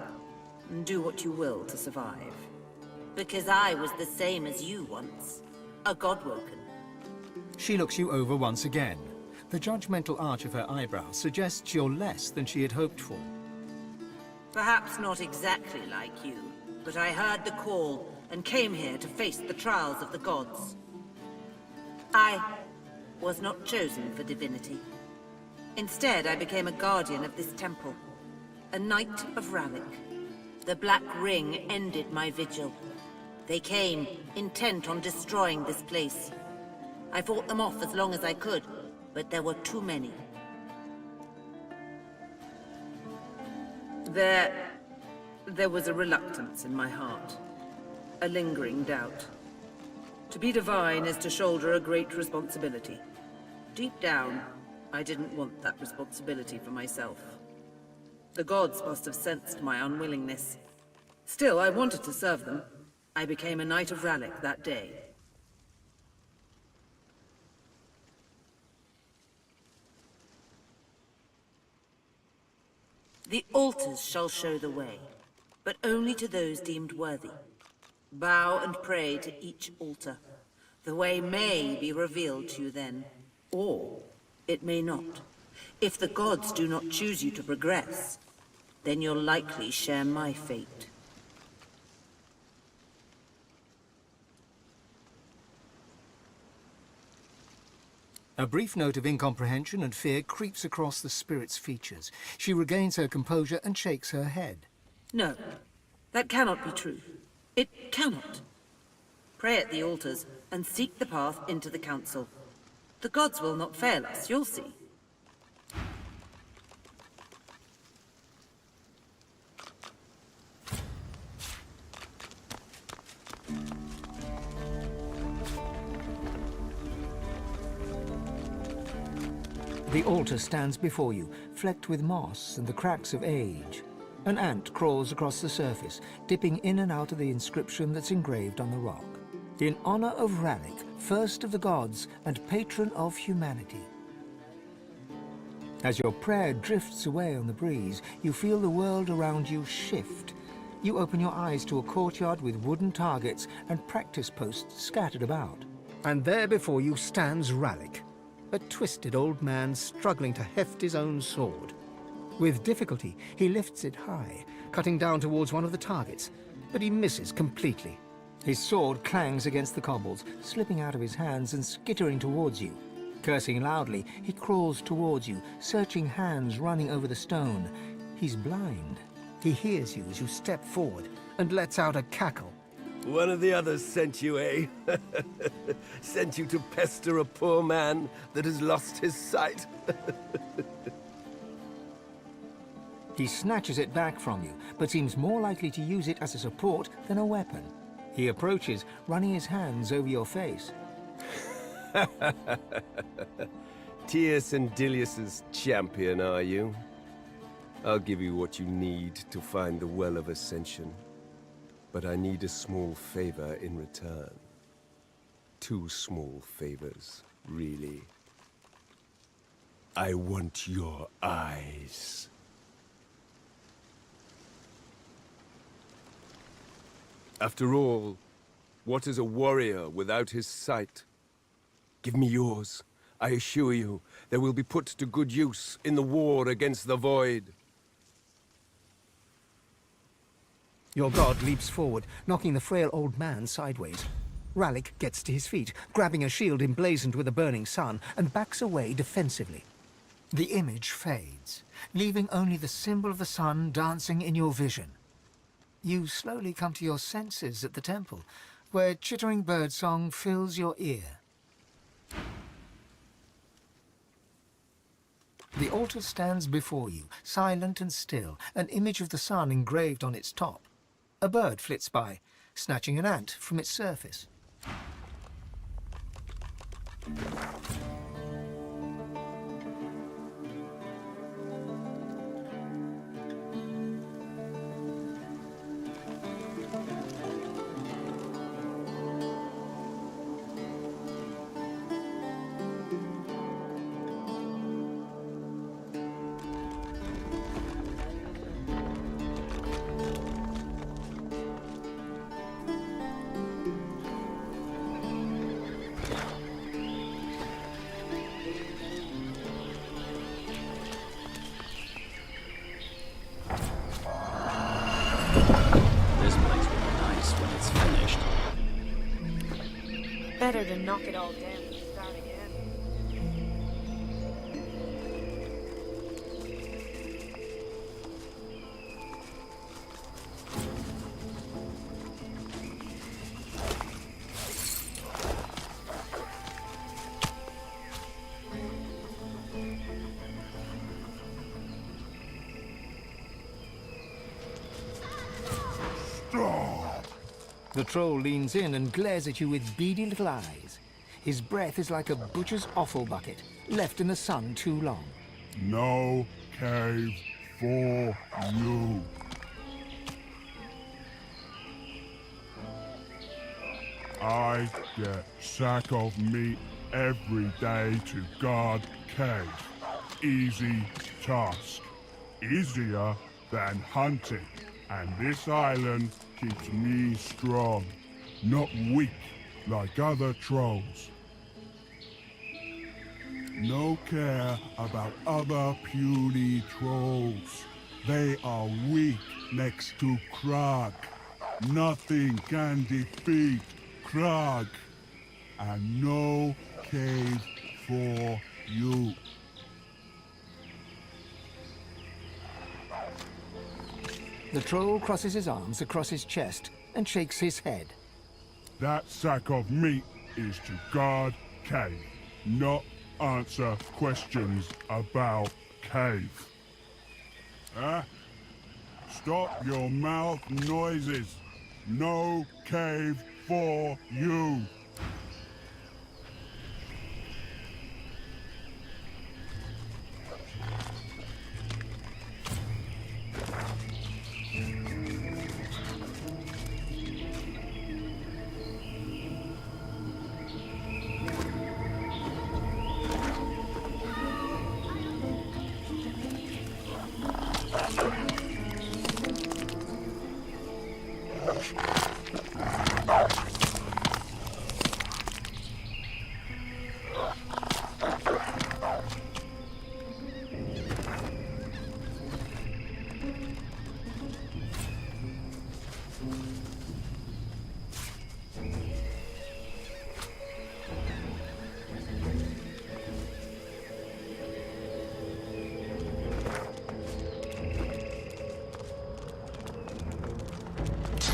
Do what you will to survive. Because I was the same as you once. A Godwoken. She looks you over once again. The judgmental arch of her eyebrows suggests you're less than she had hoped for. Perhaps not exactly like you, but I heard the call and came here to face the trials of the gods. I was not chosen for divinity. Instead, I became a guardian of this temple. A knight of Rallick. The Black Ring ended my vigil. They came, intent on destroying this place. I fought them off as long as I could, but there were too many. There was a reluctance in my heart. A lingering doubt. To be divine is to shoulder a great responsibility. Deep down, I didn't want that responsibility for myself. The gods must have sensed my unwillingness. Still, I wanted to serve them. I became a Knight of Rallick that day. The altars shall show the way, but only to those deemed worthy. Bow and pray to each altar. The way may be revealed to you then, or it may not. If the gods do not choose you to progress, then you'll likely share my fate. A brief note of incomprehension and fear creeps across the spirit's features. She regains her composure and shakes her head. No, that cannot be true. It cannot. Pray at the altars and seek the path into the council. The The gods will not fail us, you'll see. The altar stands before you, flecked with moss and the cracks of age. An ant crawls across the surface, dipping in and out of the inscription that's engraved on the rock. In honor of Ralik, first of the gods and patron of humanity. As your prayer drifts away on the breeze, you feel the world around you shift. You open your eyes to a courtyard with wooden targets and practice posts scattered about. And there before you stands Ralik, a twisted old man struggling to heft his own sword. With difficulty, he lifts it high, cutting down towards one of the targets, but he misses completely. His sword clangs against the cobbles, slipping out of his hands and skittering towards you. Cursing loudly, he crawls towards you, searching hands running over the stone. He's blind. He hears you as you step forward and lets out a cackle. One of the others sent you, eh? Sent you to pester a poor man that has lost his sight? He snatches it back from you, but seems more likely to use it as a support than a weapon. He approaches, running his hands over your face. Tius and Dilius's champion, are you? I'll give you what you need to find the Well of Ascension. But I need a small favor in return. 2 small favors, really. I want your eyes. After all, what is a warrior without his sight? Give me yours. I assure you, they will be put to good use in the war against the Void. Your god leaps forward, knocking the frail old man sideways. Ralik gets to his feet, grabbing a shield emblazoned with a burning sun, and backs away defensively. The image fades, leaving only the symbol of the sun dancing in your vision. You slowly come to your senses at the temple, where chittering birdsong fills your ear. The altar stands before you, silent and still, an image of the sun engraved on its top. A bird flits by, snatching an ant from its surface. Better to knock it all down and start again. The troll leans in and glares at you with beady little eyes. His breath is like a butcher's offal bucket, left in the sun too long. No cave for you. I get sack of meat every day to guard cave. Easy task. Easier than hunting. And this island keeps me strong, not weak like other trolls. No care about other puny trolls. They are weak next to Krag. Nothing can defeat Krag. And no cave for you. The troll crosses his arms across his chest and shakes his head. That sack of meat is to guard cave, not answer questions about cave. Huh? Stop your mouth noises. No cave for you.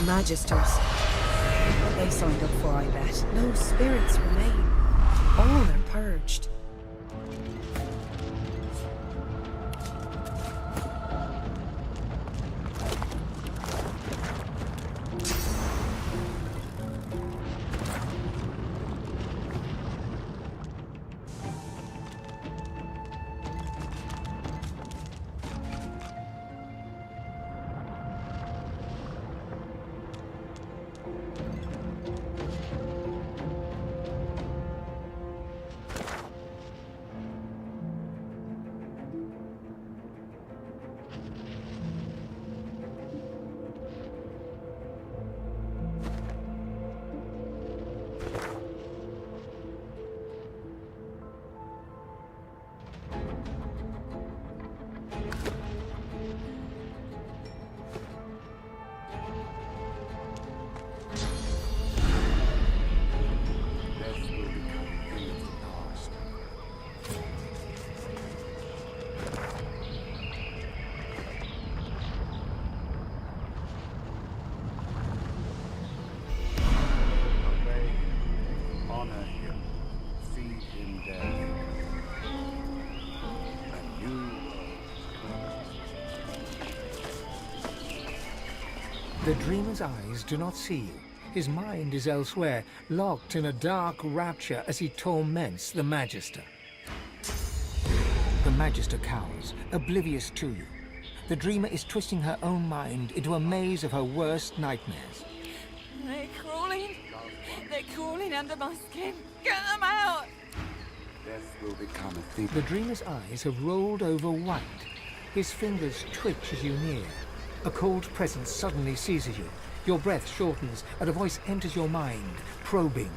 Magisters. What they signed up for, I bet. No spirits remain. All are purged. The dreamer's eyes do not see you. His mind is elsewhere, locked in a dark rapture as he torments the Magister. The Magister cowers, oblivious to you. The dreamer is twisting her own mind into a maze of her worst nightmares. They're crawling. They're crawling under my skin. Get them out! Death will become a thief. The dreamer's eyes have rolled over white. His fingers twitch as you near. A cold presence suddenly seizes you. Your breath shortens, and a voice enters your mind, probing.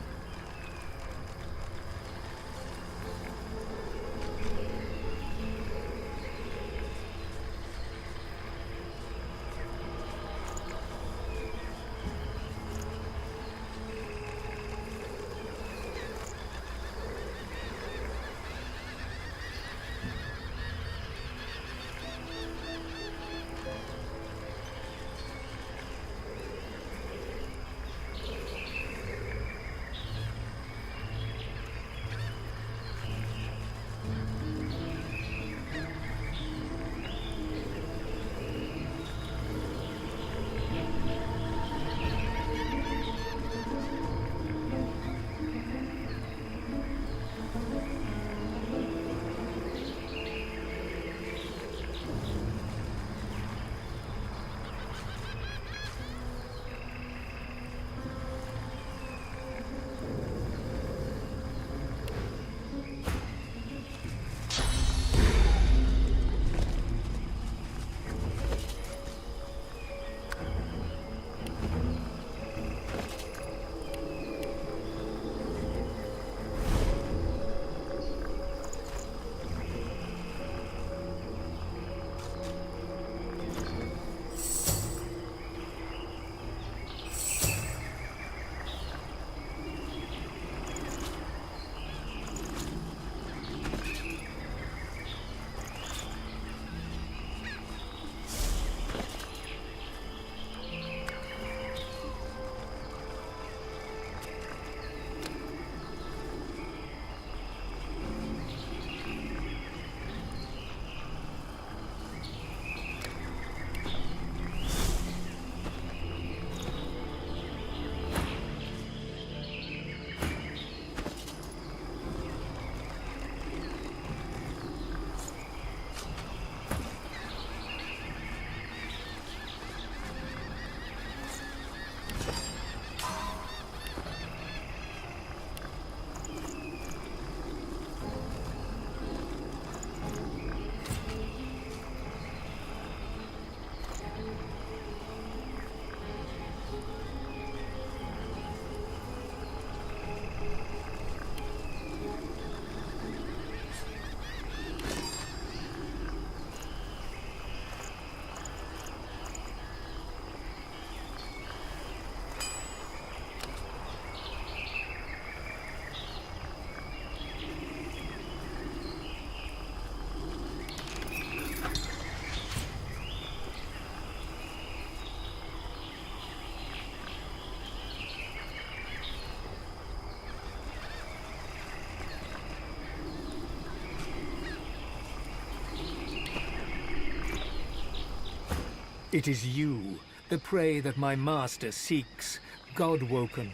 It is you, the prey that my master seeks, God-woken.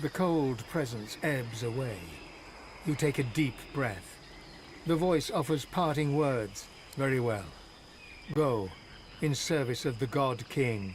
The cold presence ebbs away. You take a deep breath. The voice offers parting words. Very well. Go, in service of the God King.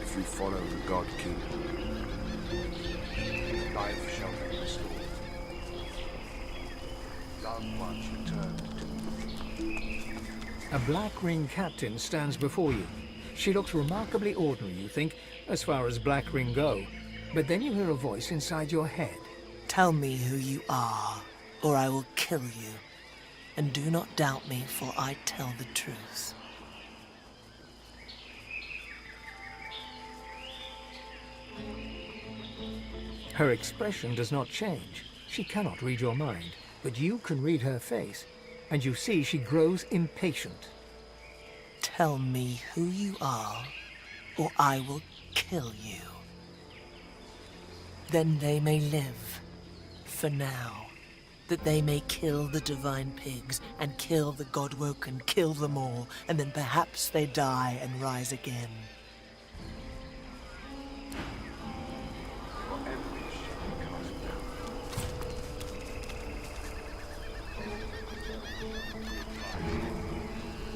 If you follow the God King, life shall be restored. Loved ones returned to you. A Black Ring captain stands before you. She looks remarkably ordinary, you think, as far as Black Ring go. But then you hear a voice inside your head. Tell me who you are, or I will kill you. And do not doubt me, for I tell the truth. Her expression does not change. She cannot read your mind, but you can read her face, and you see she grows impatient. Tell me who you are, or I will kill you. Then they may live, for now, that they may kill the divine pigs, and kill the God-woken, kill them all, and then perhaps they die and rise again.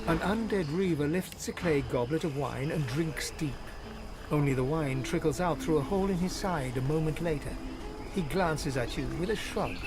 An undead reaver lifts a clay goblet of wine and drinks deep. Only the wine trickles out through a hole in his side a moment later. He glances at you with a shrug.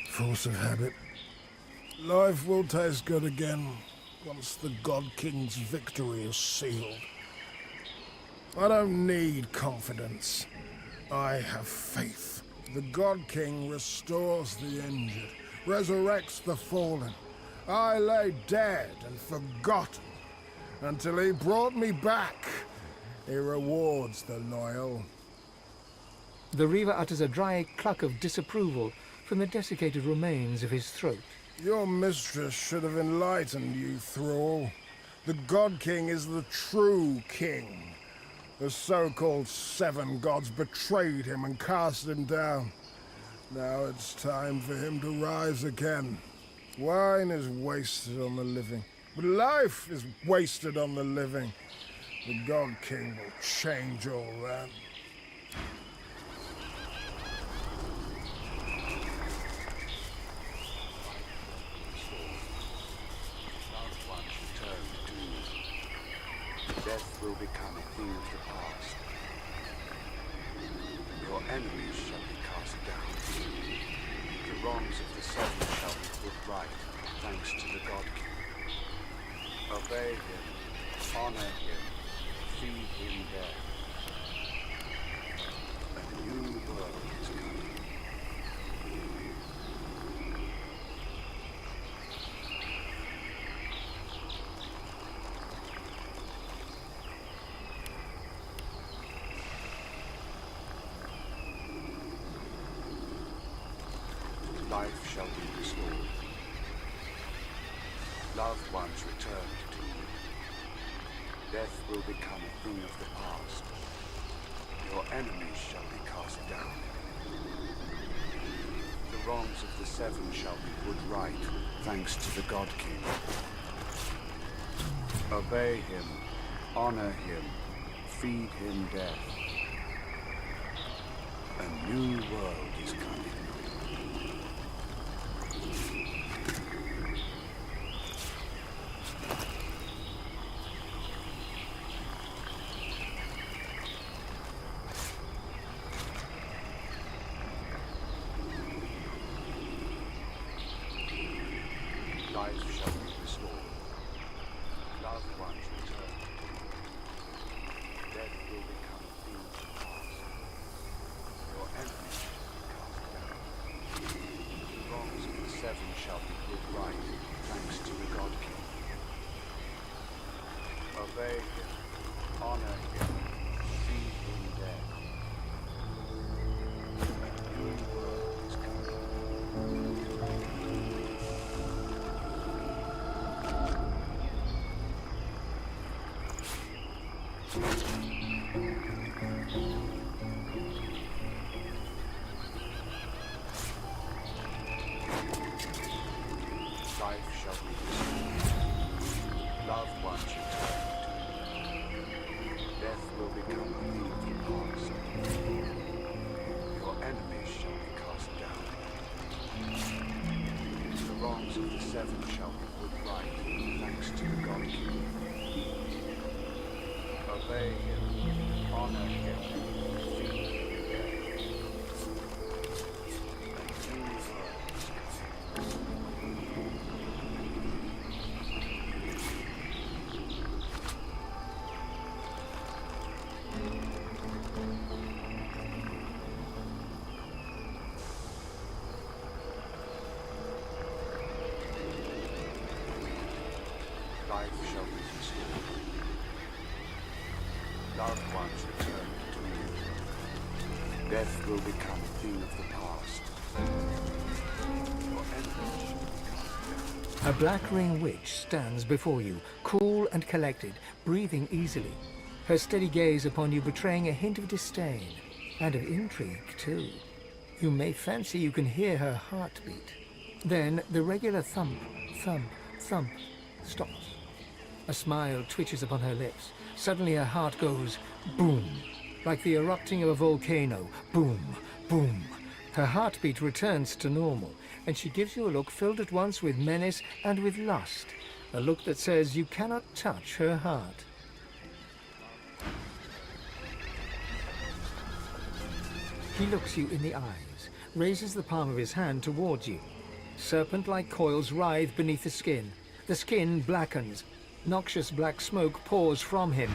Force of habit. Life will taste good again once the God King's victory is sealed. I don't need confidence. I have faith. The God King restores the injured, resurrects the fallen, I lay dead and forgotten until he brought me back. He rewards the loyal. The Reaver utters a dry cluck of disapproval from the desiccated remains of his throat. Your mistress should have enlightened you, thrall. The God King is the true king. The so-called seven gods betrayed him and cast him down. Now it's time for him to rise again. Wine is wasted on the living, but life is wasted on the living. The God King will change all that. Death will become a thing of the past. Your enemies shall be cast down. The wrongs of the seven shall be put right, thanks to the God King. Obey him, honor him, feed him death. A new world is coming. Life shall be restored. Loved ones returned to you. Death will become a thing of the past. Your enemies shall be cast down. The wrongs of the seven shall be put right, thanks to the God King. Obey him, honor him, feed him death. A new world is coming. Life shall be restored. Loved ones return. Death will become a thing of the past. Your enemies shall be cast down. The wrongs of the seven shall be put right, thanks to the God King. Obey him, honor him, feed him death. A new world is coming. Life shall be restored. Loved ones return to you. Death will become a thing of the past. Your enemies shall be cast down. The wrongs of the seven shall be put right, thanks to the God King. Obey him, honor him, feed him death. A new world is coming. Life shall be restored. Loved ones return to you. Death will become a thing of the past. Your enemies shall be cast down. A black ring witch stands before you, cool and collected, breathing easily. Her steady gaze upon you betraying a hint of disdain, and of intrigue, too. You may fancy you can hear her heartbeat. Then the regular thump, thump, thump stops. A smile twitches upon her lips. Suddenly her heart goes boom, like the erupting of a volcano. Boom, boom. Her heartbeat returns to normal, and she gives you a look filled at once with menace and with lust. A look that says you cannot touch her heart. He looks you in the eyes, raises the palm of his hand towards you. Serpent-like coils writhe beneath the skin. The skin blackens. Noxious black smoke pours from him.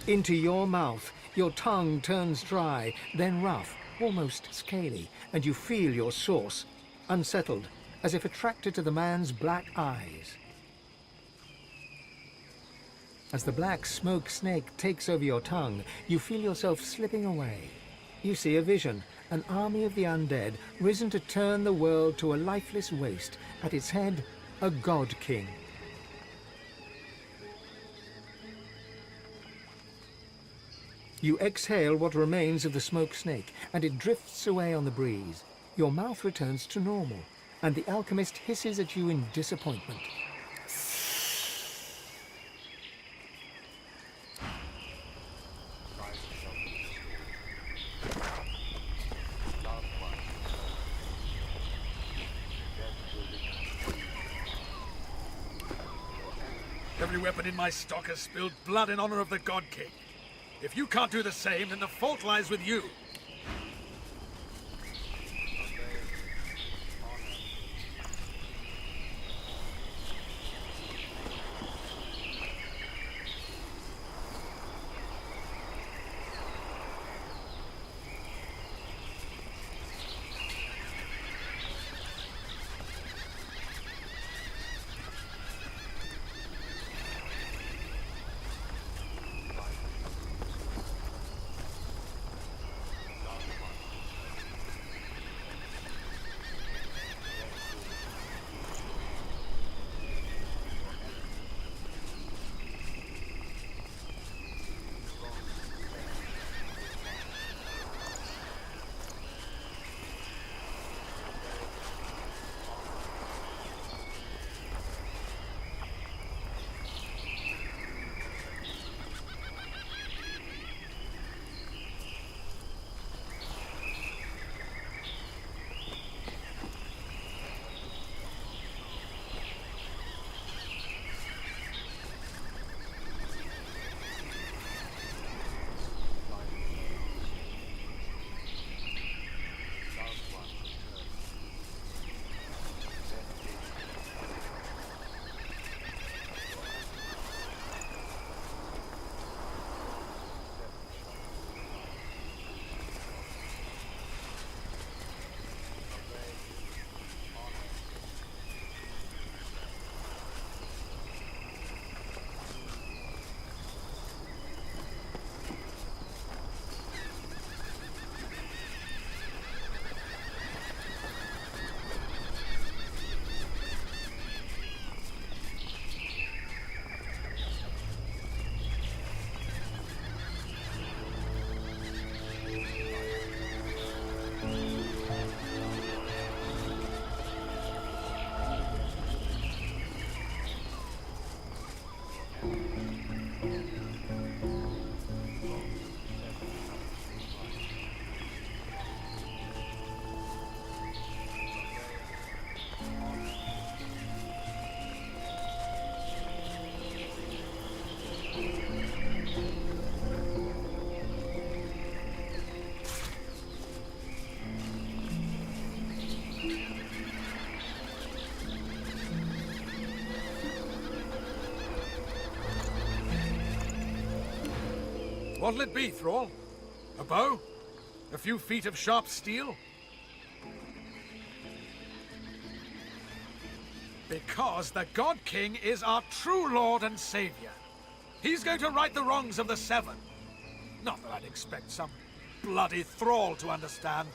Into your mouth. Your tongue turns dry, then rough, almost scaly, and you feel your source, unsettled, as if attracted to the man's black eyes. As the black smoke snake takes over your tongue, you feel yourself slipping away. You see a vision, an army of the undead, risen to turn the world to a lifeless waste. At its head, a god king. You exhale what remains of the smoke snake, and it drifts away on the breeze. Your mouth returns to normal, and the alchemist hisses at you in disappointment. Every weapon in my stock has spilled blood in honor of the God King. If you can't do the same, then the fault lies with you. What'll it be, Thrall? A bow? A few feet of sharp steel? Because the God King is our true Lord and Savior. He's going to right the wrongs of the Seven. Not that I'd expect some bloody thrall to understand.